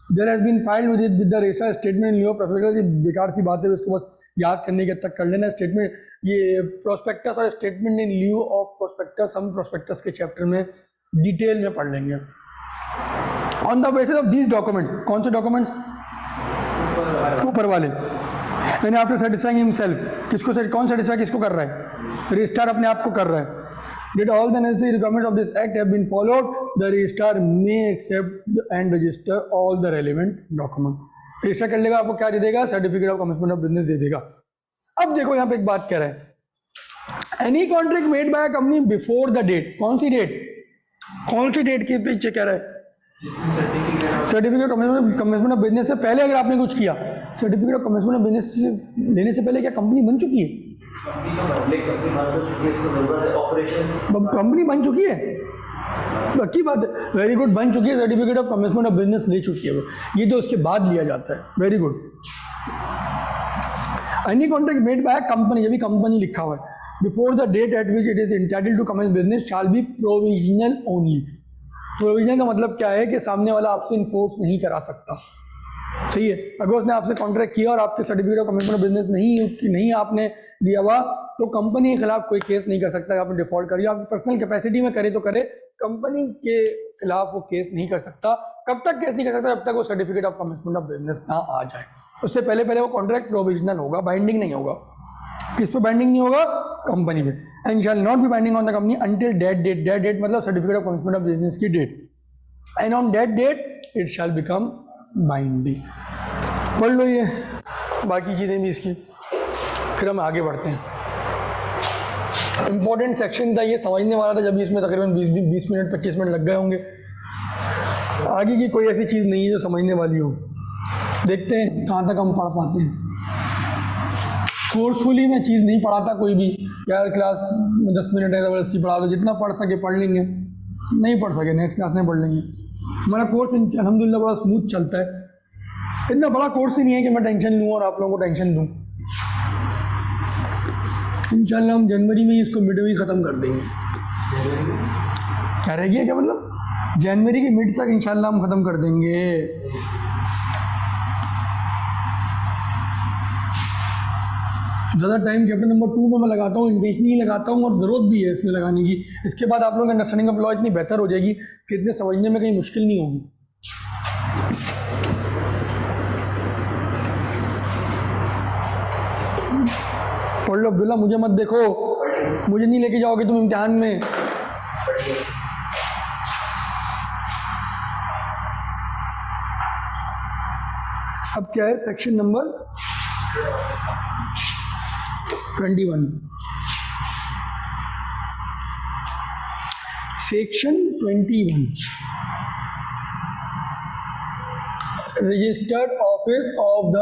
There has been filed with the register statement in lieu of prospectus. ये बेकार सी बात है, उसको बस याद करने के तक कर लेना। स्टेटमेंट, ये प्रोस्पेक्टस और statement in lieu of prospectus हम प्रोस्पेक्टस के चैप्टर में डिटेल में पढ़ लेंगे। On the basis of these documents, कौन से डॉक्यूमेंट्स, ऊपर वाले, यानी आफ्टर सेटिस्फाइंग हिमसेल्फ, किसको कौन सेटिस्फाई किसको कर रहा है, रजिस्ट्रार अपने आप को कर रहा है। That all the necessary requirements of this act have been followed, the registrar may accept and register all the relevant document. Register कर लेगा, आपको क्या दे देगा, certificate of commencement of business दे देगा। अब देखो यहाँ पे एक बात कह रहा है, any contract made by a company before the date, कौन सी डेट के पीछे कह रहा है, certificate of commencement of business से पहले अगर आपने कुछ किया, certificate of commencement of business लेने से पहले क्या कंपनी बन चुकी है, कंपनी बन चुकी है, बाकी बात है, वेरी गुड, बन चुकी है, certificate of commencement of business ले चुकी है वो, ये तो उसके बाद लिया जाता है, very good. Any contract made by company, जब भी कंपनी लिखा हुआ है, before the date at which it is entitled to commence business shall be provisional only. Provisional का मतलब क्या है कि सामने वाला आपसे इन्फोर्स नहीं करा सकता, सही है। अगर उसने आपसे कॉन्ट्रैक्ट किया और आपके certificate of commitment of business नहीं आपने दिया हुआ, तो कंपनी के खिलाफ कोई केस नहीं कर सकता। आपने डिफॉल्ट करिए, आपकी पर्सनल कैपेसिटी में करे तो करे, कंपनी के खिलाफ वो केस नहीं कर सकता। कब तक केस नहीं कर सकता? जब तक वो certificate of commitment of business ना आ जाए। उससे पहले वो कॉन्ट्रैक्ट प्रोविजनल होगा, बाइंडिंग नहीं होगा। किस पे बाइंडिंग नहीं होगा? कंपनी पे। And shall not be binding on the company until that date. Date date मतलब certificate of commitment of business की date. And on that date it shall become binding. पढ़ लो ये बाकी चीज़ें भी इसकी, फिर हम आगे बढ़ते हैं। इंपॉर्टेंट सेक्शन था ये, समझने वाला था जब इसमें तकरीबन 20 मिनट 25 मिनट लग गए होंगे। आगे की कोई ऐसी चीज़ नहीं है जो समझने वाली हो। देखते हैं कहाँ तक हम पढ़ पाते हैं। फोर्सफुली मैं चीज़ नहीं पढ़ाता कोई भी, यार क्लास में 10 मिनट है ज़बरदस्ती पढ़ा दो, जितना पढ़ सके पढ़ लेंगे, नहीं पढ़ सके नेक्स्ट क्लास में पढ़ लेंगे। हमारा कोर्स अल्हम्दुलिल्लाह बड़ा स्मूथ चलता है। इतना बड़ा कोर्स ही नहीं है कि मैं टेंशन लूँ और आप लोगों को टेंशन दूँ। इंशाल्लाह हम जनवरी में इसको मिड में ख़त्म कर देंगे। क्या रह गया? क्या मतलब? जनवरी के मिड तक इंशाल्लाह हम ख़त्म कर देंगे। ज़्यादा टाइम चैप्टर नंबर 2 में मैं लगाता हूँ, इंटेंशनली लगाता हूँ और ज़रूरत भी है इसमें लगाने की। इसके बाद आप लोगों की अंडरस्टैंडिंग ऑफ लॉ इतनी बेहतर हो जाएगी कि इतने समझने में कहीं मुश्किल नहीं होगी। पढ़ लो अब्दुल्ला, मुझे मत देखो, मुझे नहीं लेके जाओगे तुम इम्तिहान में। अब क्या है? Section number 21। Section 21 registered office of the.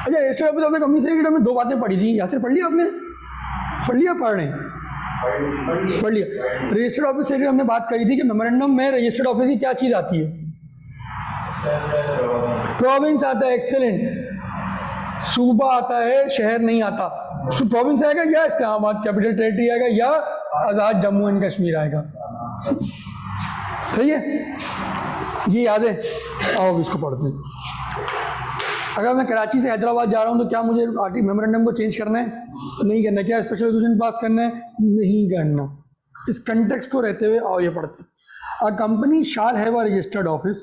अच्छा, registered office of the company secretary में 2 बातें पढ़ी थी। यहाँ से पढ़ लिया आपने? पढ़ लिया? पढ़ रहे? पढ़ लिया। रजिस्टर्ड ऑफिस सेक्रेटरी हमने बात करी थी कि मेमोरेंडम में रजिस्टर्ड ऑफिस की क्या चीज़ आती है? प्रोविंस आता है। एक्सेलेंट। सूबा आता है, शहर नहीं आता। तो प्रोविंस आएगा या इस्लामाबाद कैपिटल टेरिटरी आएगा या आज़ाद जम्मू एंड कश्मीर आएगा। सही है, ये याद है। आओ इसको पढ़ते हैं। अगर मैं कराची से हैदराबाद जा रहा हूँ तो क्या मुझे आर्टिक मेमोरेंडम को चेंज करना है? नहीं करना। क्या स्पेशल रेजोल्यूशन पास करना है? नहीं करना। इस कंटेक्स्ट को रहते हुए आओ ये पढ़ते हैं। A company shall have a registered office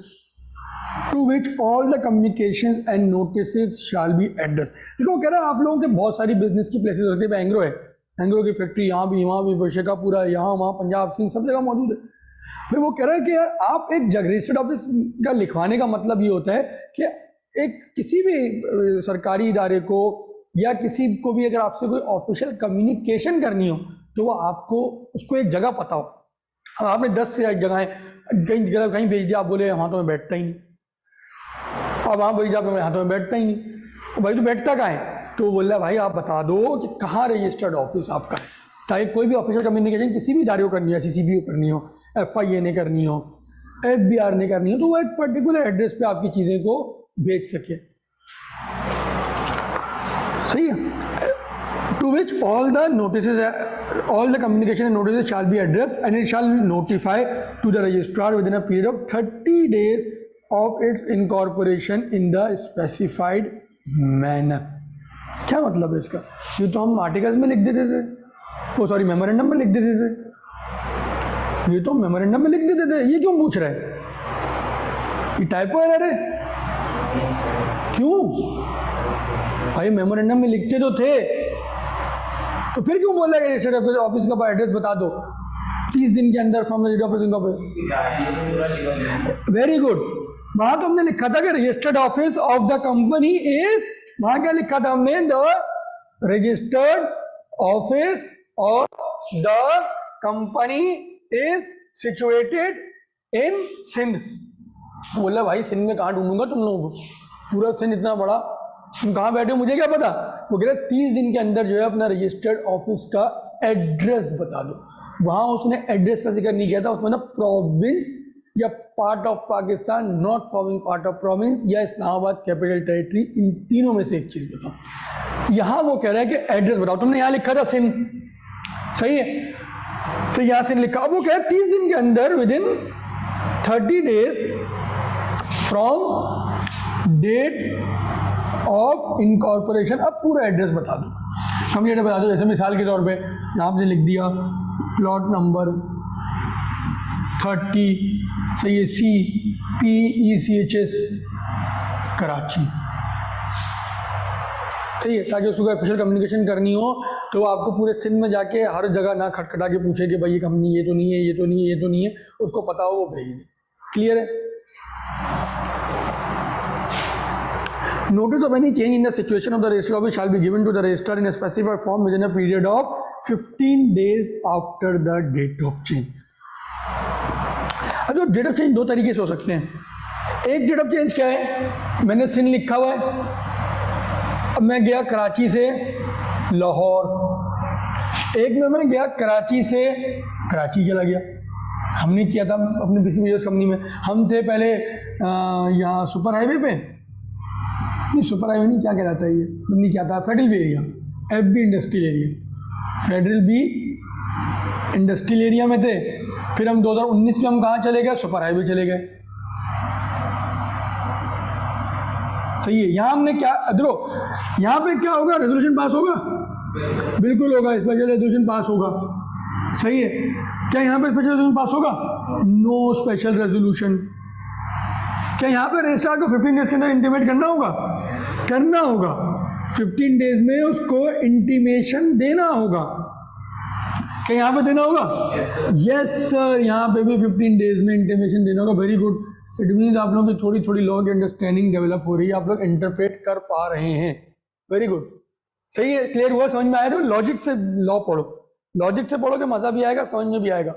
to which all the communications and notices shall be addressed। देखो कह रहा है आप लोगों के बहुत सारी बिजनेस की प्लेसेस होती है। एंग्रो है, एंग्रो की फैक्ट्री यहाँ भी, वहाँ भी, शेखापुरा यहाँ वहाँ, पंजाब सिंध सब जगह मौजूद है। फिर वो कह रहा है कि यार आप एक रजिस्टर्ड ऑफिस का लिखवाने का मतलब ये होता है कि एक किसी भी सरकारी इदारे को या किसी को भी अगर आपसे कोई ऑफिशियल कम्युनिकेशन करनी हो तो वो आपको उसको एक जगह पता हो। अब आपने 10 जगहें कहीं भेज दिया, आप बोले वहाँ तो मैं बैठता ही नहीं। अब वहाँ भेज दिया, मैं यहाँ तो मैं बैठता ही नहीं। भाई तो बैठता कहाँ है? तो बोल रहा है भाई आप बता दो कि कहाँ रजिस्टर्ड ऑफिस आपका है, ताकि कोई भी ऑफिशियल कम्युनिकेशन किसी भी इदारे को करनी हो, CCBO करनी हो, FIA ने करनी हो, FBR ने करनी हो, तो वो एक पर्टिकुलर एड्रेस पे आपकी चीज़ें को भेज सके। सही है। To which all the notices, all the communication and notices shall be addressed and it shall notify to the registrar within a period of 30 days of its incorporation in the specified manner। क्या मतलब है इसका? ये तो हम articles में लिख देते थे, वो सॉरी मेमोरेंडम में लिख देते थे, ये तो मेमोरेंडम में लिख देते थे। ये क्यों पूछ रहे हैं? ये टाइपो एरर है। क्यों भाई? मेमोरेंडम में लिखते तो थे, तो फिर क्यों बोल रहे हैं रजिस्टर्ड ऑफिस का एड्रेस बता दो 30 दिन के अंदर from the date of incorporation. Very good. वहां तो हमने लिखा था कि registered office of the company is, वहां क्या लिखा था हमने? The registered office of the company is situated in Sindh. बोला भाई सिंध में कहाँ ढूंढूंगा तुम लोगों को? पूरा सिंध इतना बड़ा, तुम कहाँ बैठे हो मुझे क्या पता? वो कह रहे 30 दिन के अंदर जो है अपना रजिस्टर्ड ऑफिस का एड्रेस बता दो। वहाँ उसने एड्रेस का जिक्र नहीं किया था, उसमें ना प्रोविंस या part of Pakistan, not forming part of province या इस्लामाबाद कैपिटल टेरिटरी, इन तीनों में से एक चीज़ बताओ। यहाँ वो कह रहा है कि एड्रेस बताओ। तुमने यहाँ लिखा था सिंध, सही है, तो यहाँ सिंध लिखा। अब वो कह रहा है 30 दिन के अंदर within 30 days from date of incorporation. अब पूरा एड्रेस बता दो, कम्युनिटी बता दो। जैसे मिसाल के तौर पे यहाँ पे लिख दिया प्लॉट नंबर 30, सही है, CPECHS कराची, सही है, ताकि उसको ऑफिशियल कम्युनिकेशन करनी हो तो आपको पूरे सिंध में जाके हर जगह ना खटखटा के पूछे कि भाई ये कंपनी ये तो नहीं है, ये तो नहीं है, ये तो नहीं है, उसको पता हो वो भेज दे। क्लियर है? Notice of any change in the situation of the register office shall be given to the register in a specified form within a period of 15 days after the date of change. अब date of change दो तरीके से हो सकते हैं। एक date of change क्या है, मैंने सिंध लिखा हुआ है, अब मैं गया कराची से लाहौर, एक में मैं गया कराची से कराची चला गया। हमने किया था अपने बिजनेस कंपनी में, हम थे पहले यहाँ सुपर हाईवे पे, नहीं सुपर हाईवे नहीं, क्या कहलाता है ये, हमने क्या था, federal B area, FB industrial area, federal B industrial area में थे। फिर हम 2019 में हम कहाँ चले गए, सुपर हाईवे चले गए। सही है, यहाँ हमने क्या, देखो यहाँ पे क्या होगा, रेजोल्यूशन पास होगा, बिल्कुल होगा, स्पेशल रेजोल्यूशन पास होगा। सही है, क्या यहाँ पे स्पेशल रेजोल्यूशन पास होगा? No special resolution. क्या यहाँ पे रजिस्ट्रार को 15 डेज के अंदर इंटीमेट करना होगा? करना होगा, 15 डेज में उसको इंटीमेशन देना होगा। क्या यहाँ पे देना होगा? यस सर, यहाँ पे भी 15 डेज में इंटीमेशन देना होगा। वेरी गुड, इट मीन्स आप लोगों की थोड़ी थोड़ी लॉ की अंडरस्टैंडिंग डेवलप हो रही है, आप लोग इंटरप्रेट कर पा रहे हैं। वेरी गुड, सही है, क्लियर हुआ, समझ में आया? तो लॉजिक से लॉ पढ़ो, लॉजिक से पढ़ोगे मजा भी आएगा, समझ में भी आएगा।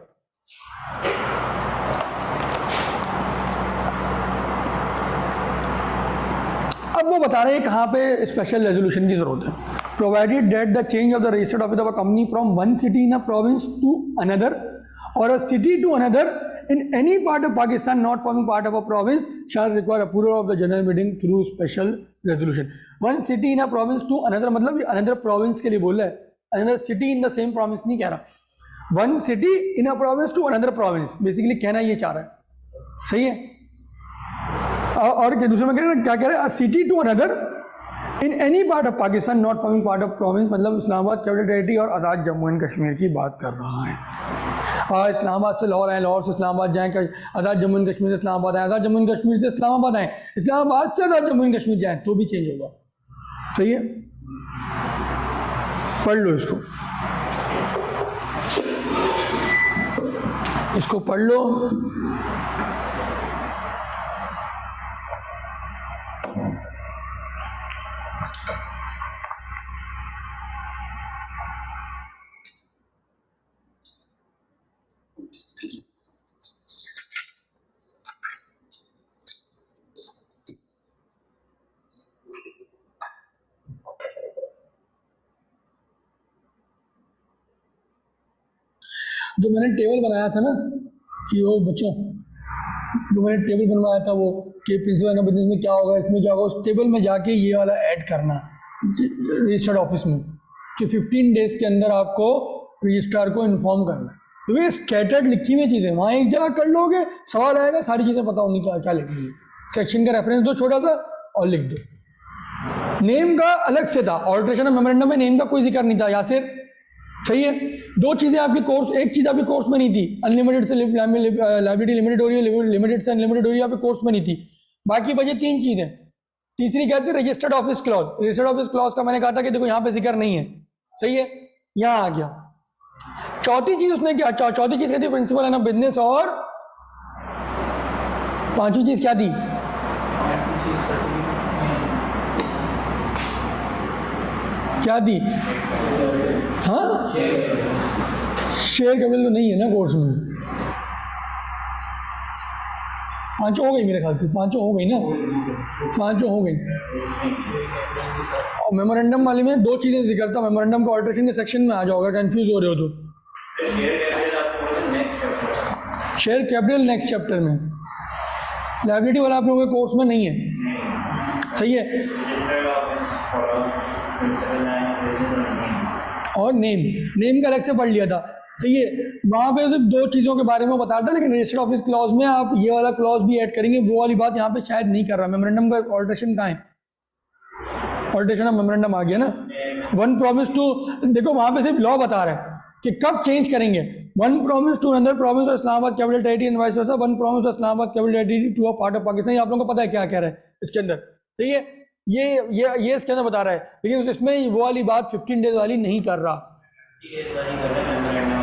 अब वो बता रहे हैं कहाँ पे स्पेशल रेजोल्यूशन की जरूरत है। Provided that the change of the registered office of a company from one city in a province to another और a city to another in any part of Pakistan not forming part of a province shall require approval of the general meeting through special resolution. One city in a province to another, मतलब another province के लिए बोल रहा है, another city in the same province नहीं कह रहा। One city in a province to another province, basically कहना ये चाह रहा है। सही है, और दूसरे में क्या कह रहा है, a city to another in any part of Pakistan not forming part of province, मतलब इस्लामाबाद कैपिटल टेरिटरी और आज़ाद जम्मू एंड कश्मीर की बात कर रहा है। इस्लामाबाद से लाहौर आए, लाहौर से इस्लामाबाद जाएँ, आज़ाद जम्मू एंड कश्मीर से इस्लामाबाद आए, आज़ाद जम्मू एंड कश्मीर से इस्लामाबाद आए, इस्लामाबाद से आज़ाद जम्मू एंड कश्मीर जाएँ तो भी चेंज होगा। सही है, पढ़ लो इसको पढ़ लो। जो मैंने टेबल बनाया था ना कि वो बच्चों, जो मैंने टेबल बनवाया था वो कि प्रिंसिपल बिजनेस में क्या होगा, इसमें क्या होगा, उस टेबल में जाके ये वाला ऐड करना रजिस्टर्ड ऑफिस में कि 15 डेज के अंदर आपको रजिस्ट्रार को इन्फॉर्म करना है। क्योंकि ये स्कैटर्ड लिखी हुई चीज़ें, वहाँ एक जगह कर लोगे, सवाल आएगा, सारी चीज़ें पता होनी क्या क्या लिख ली है। सेक्शन का रेफरेंस दो छोटा सा और लिख दो। नेम का अलग से था, ऑल्ट्रेशन ऑफ मेमोरेंडम में नेम का कोई जिक्र नहीं था यासिर। सही है, दो चीज़ें आपकी कोर्स, एक चीज़ आपकी कोर्स में नहीं थी, अनलिमिटेड से लाइबिलिटी लिमिटेड हो रही है, लिमिटेड से अनलिमिटेड हो रही है, आपके कोर्स में नहीं थी। बाकी बचे 3 चीज़ें। तीसरी क्या थी? Registered office clause. Registered office clause का मैंने कहा था कि देखो यहाँ पे जिक्र नहीं है। सही है, यहाँ आ गया। चौथी चीज उसने क्या, चौथी चीज क्या थी? Principal and of business. और पांचवी चीज क्या थी? क्या थी? हाँ, शेयर कैपिटल तो नहीं है ना कोर्स में। पांचों हो गई मेरे ख्याल से, पांचों हो गई ना, पांचों हो गई। और मेमोरेंडम वाले में 2 चीजें जिक्र था, मेमोरेंडम का ऑल्ट्रेशन के सेक्शन में आ जाओगे, कंफ्यूज हो रहे हो तो। शेयर कैपिटल नेक्स्ट चैप्टर में, लायबिलिटी वाला आप लोगों के कोर्स में नहीं है। सही है, और नेम का अलग से पढ़ लिया था। सही है, वहाँ पे सिर्फ दो चीज़ों के बारे में बता रहा था, लेकिन रजिस्टर्ड ऑफिस क्लॉज में आप ये वाला क्लॉज भी ऐड करेंगे, वो वाली बात यहाँ पे शायद नहीं कर रहा। मेमोरेंडम का ऑल्ट्रेशन कहाँ है, ऑल्ट्रेशन ऑफ मेमोरेंडम आ गया ना। वन प्रॉमिस टू, देखो वहाँ पे सिर्फ लॉ बता रहा है कि कब चेंज करेंगे। One province to another province of Islamabad capital territory and vice versa, one province of Islamabad capital territory to a part of Pakistan. ये आप लोगों को पता है क्या कह रहा है इसके अंदर, सही है, ये इसके अंदर बता रहा है, लेकिन इसमें वो वाली बात 15 डेज वाली नहीं कर रहा,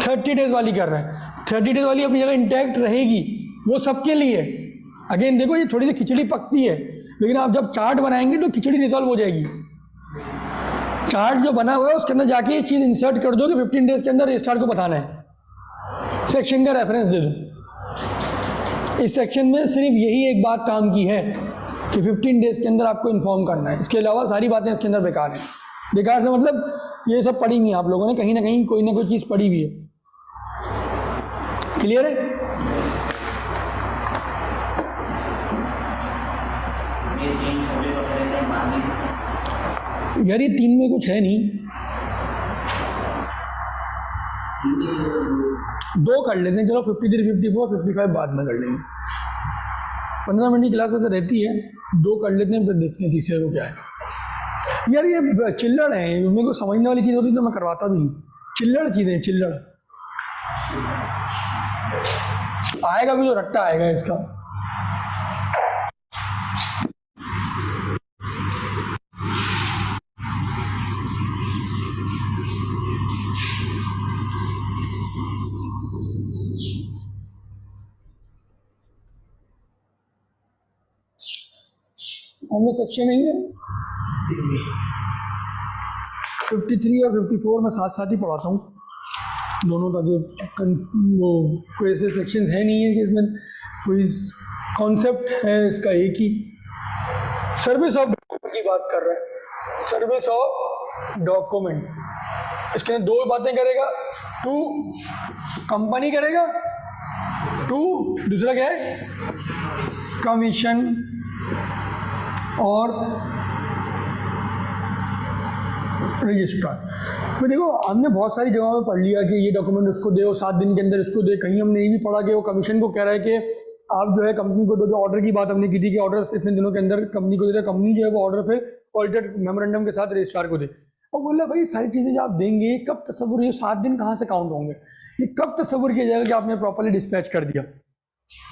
30 डेज वाली कर रहा है। 30 डेज वाली अपनी जगह इंटैक्ट रहेगी, वो सबके लिए। अगेन देखो ये थोड़ी सी खिचड़ी पकती है, लेकिन आप जब चार्ट बनाएंगे तो खिचड़ी रिजॉल्व हो जाएगी। चार्ट जो बना हुआ है उसके अंदर जाके ये चीज़ इंसर्ट कर दो कि 15 डेज के अंदर रजिस्ट्रार को बताना है। सेक्शन का रेफरेंस दे दो। इस सेक्शन में सिर्फ यही एक बात काम की है कि 15 डेज के अंदर आपको इन्फॉर्म करना है, इसके अलावा सारी बातें इसके अंदर बेकार हैं। बेकार से मतलब ये सब पढ़ी हुई है आप लोगों ने, कहीं ना कहीं कोई ना कोई चीज़ पढ़ी हुई है। क्लियर है? यार ये 3 में कुछ है नहीं, 2 कर लेते हैं, चलो 53, 54, 55 बाद में कर लेंगे। 15 मिनट की क्लास वैसे रहती है, 2 कर लेते हैं, फिर देखते हैं तीसरे को क्या है। यार ये चिल्लड़ है, मेरे को समझने वाली चीज़ होती तो मैं करवाता भी नहीं। चिल्लड़ चीज़ें, चिल्लड़ आएगा भी तो रट्टा आएगा इसका। हम लोग सेक्शन नहीं है 53 और 54 में साथ साथ ही पढ़ाता हूँ दोनों का, जो वो कोई ऐसे सेक्शन है नहीं है कि इसमें कोई कॉन्सेप्ट है इसका एक ही। सर्विस ऑफ डॉक्यूमेंट की बात कर रहा है, सर्विस ऑफ डॉक्यूमेंट। इसके अंदर 2 बातें करेगा, टू कंपनी करेगा, टू दूसरा क्या है कमीशन और रजिस्ट्रार। तो देखो हमने बहुत सारी जगहों में पढ़ लिया कि ये डॉक्यूमेंट उसको दे, 7 दिन के अंदर इसको दे। कहीं हमने ये भी पढ़ा कि वो कमीशन को कह रहा है कि आप जो है कंपनी को दो, जो ऑर्डर की बात हमने की थी कि ऑर्डर इतने दिनों के अंदर कंपनी को दे, कंपनी जो है वो ऑर्डर पे ऑल्टर्ड मेमोरेंडम के साथ रजिस्ट्रार को दे। और बोला भाई सारी चीज़ें जो आप देंगे कब तस्वुर, ये 7 दिन कहाँ से काउंट होंगे, ये कब तस्वुर किया जाएगा कि आपने प्रॉपरली डिस्पैच कर दिया,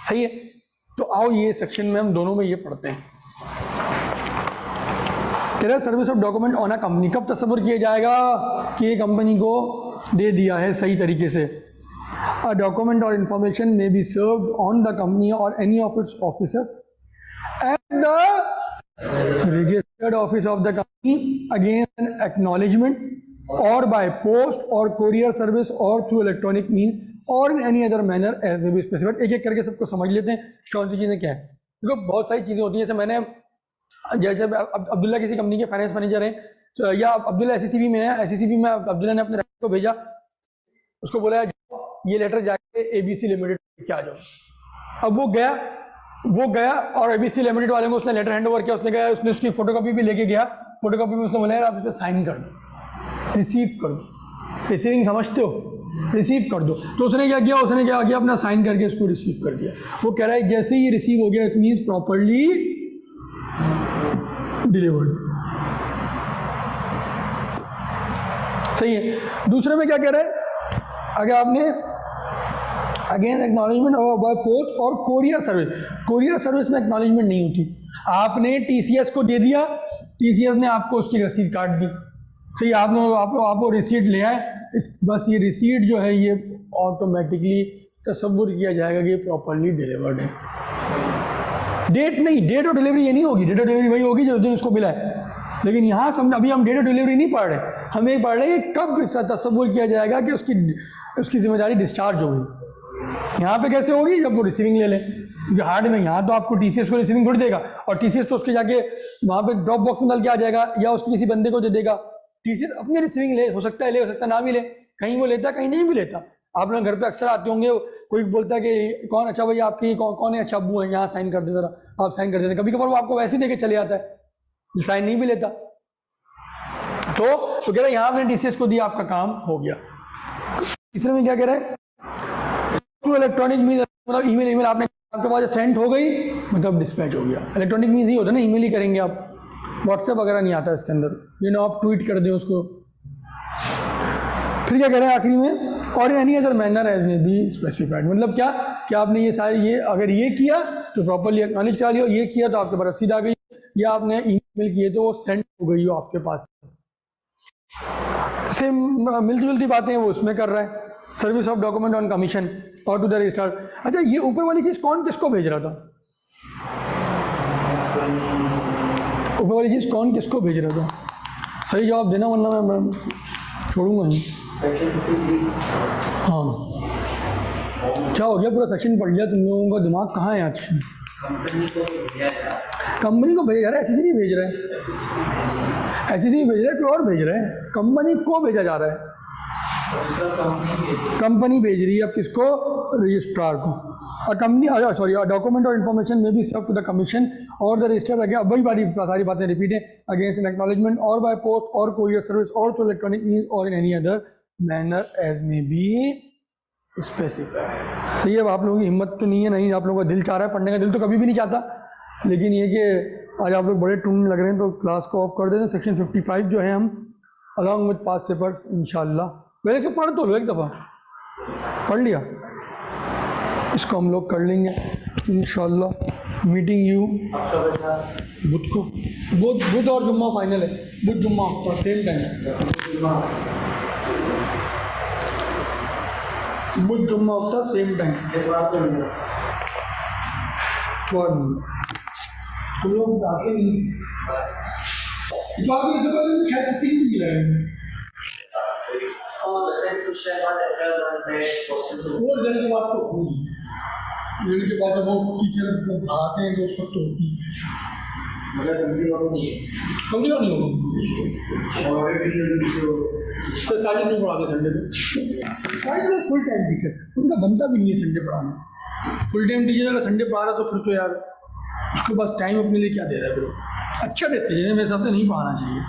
सही है। तो आओ ये सेक्शन में हम दोनों में ये पढ़ते हैं। तेरा service of document on a company, कब तस्वुर किया जाएगा कि ये कंपनी को दे दिया है सही तरीके से। A document or information may be served on the company or any of its officers and the registered office of the company against an acknowledgement or by post or courier service or through electronic means or in any other manner as may be specified. एक एक करके सबको समझ लेते हैं कौन सी चीज़ें क्या है। देखो बहुत सारी चीज़ें होती हैं, जैसे मैंने जैसे अब्दुल्ला किसी कंपनी के फाइनेंस मैनेजर हैं, तो या अब्दुल्ला एससीसीबी में है, एससीसीबी में अब्दुल्ला ने अपने राइटर को भेजा, उसको बोला ये लेटर जाके एबीसी लिमिटेड क्या जाओ। अब वो गया और एबीसी लिमिटेड वाले को उसने लेटर हैंड ओवर किया, उसने उसकी फोटोकॉपी भी लेके गया, फोटोकॉपी में उसने बोला आप इस पर साइन कर दो, रिसीव कर दो। रिसीविंग समझते हो, रिसीव कर दो। तो उसने क्या किया, अपना साइन करके उसको रिसीव कर दिया। वो कह रहा है जैसे ही रिसीव हो गया इट मीन्स प्रॉपरली डिलीवर्ड, सही है। दूसरे में क्या कह रहा है, अगर आपने again acknowledgement bye post or courier service में एक्नॉलेजमेंट नहीं होती। आपने टीसीएस को दे दिया, टीसीएस ने आपको उसकी रसीद काट दी, सही। आपको रिसीट ले आए, बस ये रिसीट जो है ये ऑटोमेटिकली तस्वुर किया जाएगा कि ये प्रॉपरली डिलीवर्ड है। डेट नहीं, डेट ऑफ डिलीवरी ये नहीं होगी, डेट ऑफ डिलीवरी वही होगी जो दिन उसको मिला है। लेकिन यहाँ अभी हम डेट ऑफ डिलीवरी नहीं पढ़ रहे, हम ये पढ़ रहे हैं कि कब तस्वुर किया जाएगा कि उसकी जिम्मेदारी डिस्चार्ज होगी। यहाँ पे कैसे होगी, जब वो रिसीविंग ले लें, क्योंकि हार्ड में यहाँ तो आपको टीसीएस को रिसीविंग थोड़ी देगा, और टीसीएस तो उसके जाके वहाँ पे ड्रॉप बॉक्स में डाल के आ जाएगा या उसके किसी बंदे को दे देगा। टीसीएस अपनी रिसीविंग ले, हो सकता है ना भी ले, कहीं वो लेता कहीं नहीं भी लेता। आप लोग घर पे अक्सर आते होंगे, कोई बोलता है कि कौन अच्छा भैया आपकी कौन है अच्छा अब्बू है, यहाँ साइन कर दे जरा, आप साइन कर देते। कभी कभार वो आपको वैसे ही देके चले जाता है, साइन नहीं भी लेता। तो कह रहा है यहाँ आपने टीसीएस को दिया, आपका काम हो गया। तीसरे में क्या कह रहा है, टू इलेक्ट्रॉनिक मीन्स मतलब ईमेल आपने आपके पास सेंड हो गई मतलब डिस्पैच हो गया। इलेक्ट्रॉनिक मीन्स ही होता है ना, ईमेल ही करेंगे आप, व्हाट्सएप वगैरह नहीं आता इसके अंदर, ये ना आप ट्वीट कर दें उसको। फिर क्या कह रहे हैं आखिरी में, और any other manner as may be specified, मतलब क्या कि आपने ये सारे ये अगर ये किया तो प्रॉपरली एक्नॉलेज करा लिया, ये किया तो आपके पास रसीद आ गई, या आपने ईमेल किए तो वो सेंड हो गई हो आपके पास। सेम मिलती जुलती बातें वो उसमें कर रहा है, service of document on commission और टू द रजिस्ट्रार। अच्छा ये ऊपर वाली चीज़ कौन किसको भेज रहा था, ऊपर वाली चीज़ कौन किसको भेज रहा था, सही जवाब देना वरना मैं छोड़ूंगा नहीं। हाँ क्या हो गया, पूरा सेक्शन पढ़ लिया, तुम लोगों का दिमाग कहाँ है आज। कंपनी को भेज रहा है, एसएससी नहीं भेज रहा है, एसएससी नहीं भेज रहा है, कोई और भेज रहा है, कंपनी को भेजा जा रहा है, कंपनी भेज रही है अब किसको, रजिस्ट्रार को। Company sorry document or information में भी serve to the commission or the register again, अब वही सारी बातें रिपीट है, against an acknowledgement or by post or courier service or through electronic means or in any other manner as may be specified. सही है, अब आप लोगों की हिम्मत तो नहीं है, नहीं आप लोगों का दिल चाह रहा है पढ़ने का, दिल तो कभी भी नहीं चाहता, लेकिन ये कि आज आप लोग बड़े टून लग रहे हैं तो क्लास को ऑफ कर देते हैं। सेक्शन 55 जो है हम अलॉन्ग विद पास्ट पेपर्स इंशाल्लाह पहले से पढ़ तो लो, एक दफ़ा पढ़ लिया, इसको हम लोग कर लेंगे इंशाल्लाह। मीटिंग यू बुध को, बुध और जुम्मा फाइनल है, बुध जुम्मा सेम टाइम, बुध जुम्मा हफ्ता सेम टाइम। तुम लोग आते नहीं शायद किसी भी नहीं रहे और जल्द के बाद तो होगी, जल्द के बाद जब वो टीचर आते हैं तो उस वक्त तो होती है, मगर जल्दी नहीं होगा। तो साजिद नहीं पढ़ाते संडे को, साजिद फुल टाइम टीचर, उनका बनता भी नहीं है संडे पढ़ाना। फुल टाइम टीचर अगर संडे पढ़ा रहा तो फिर तो यार उसके पास टाइम अपने लिए क्या दे रहा है, फिर अच्छा डिसीजन है, मेरे हिसाब से नहीं पढ़ाना चाहिए।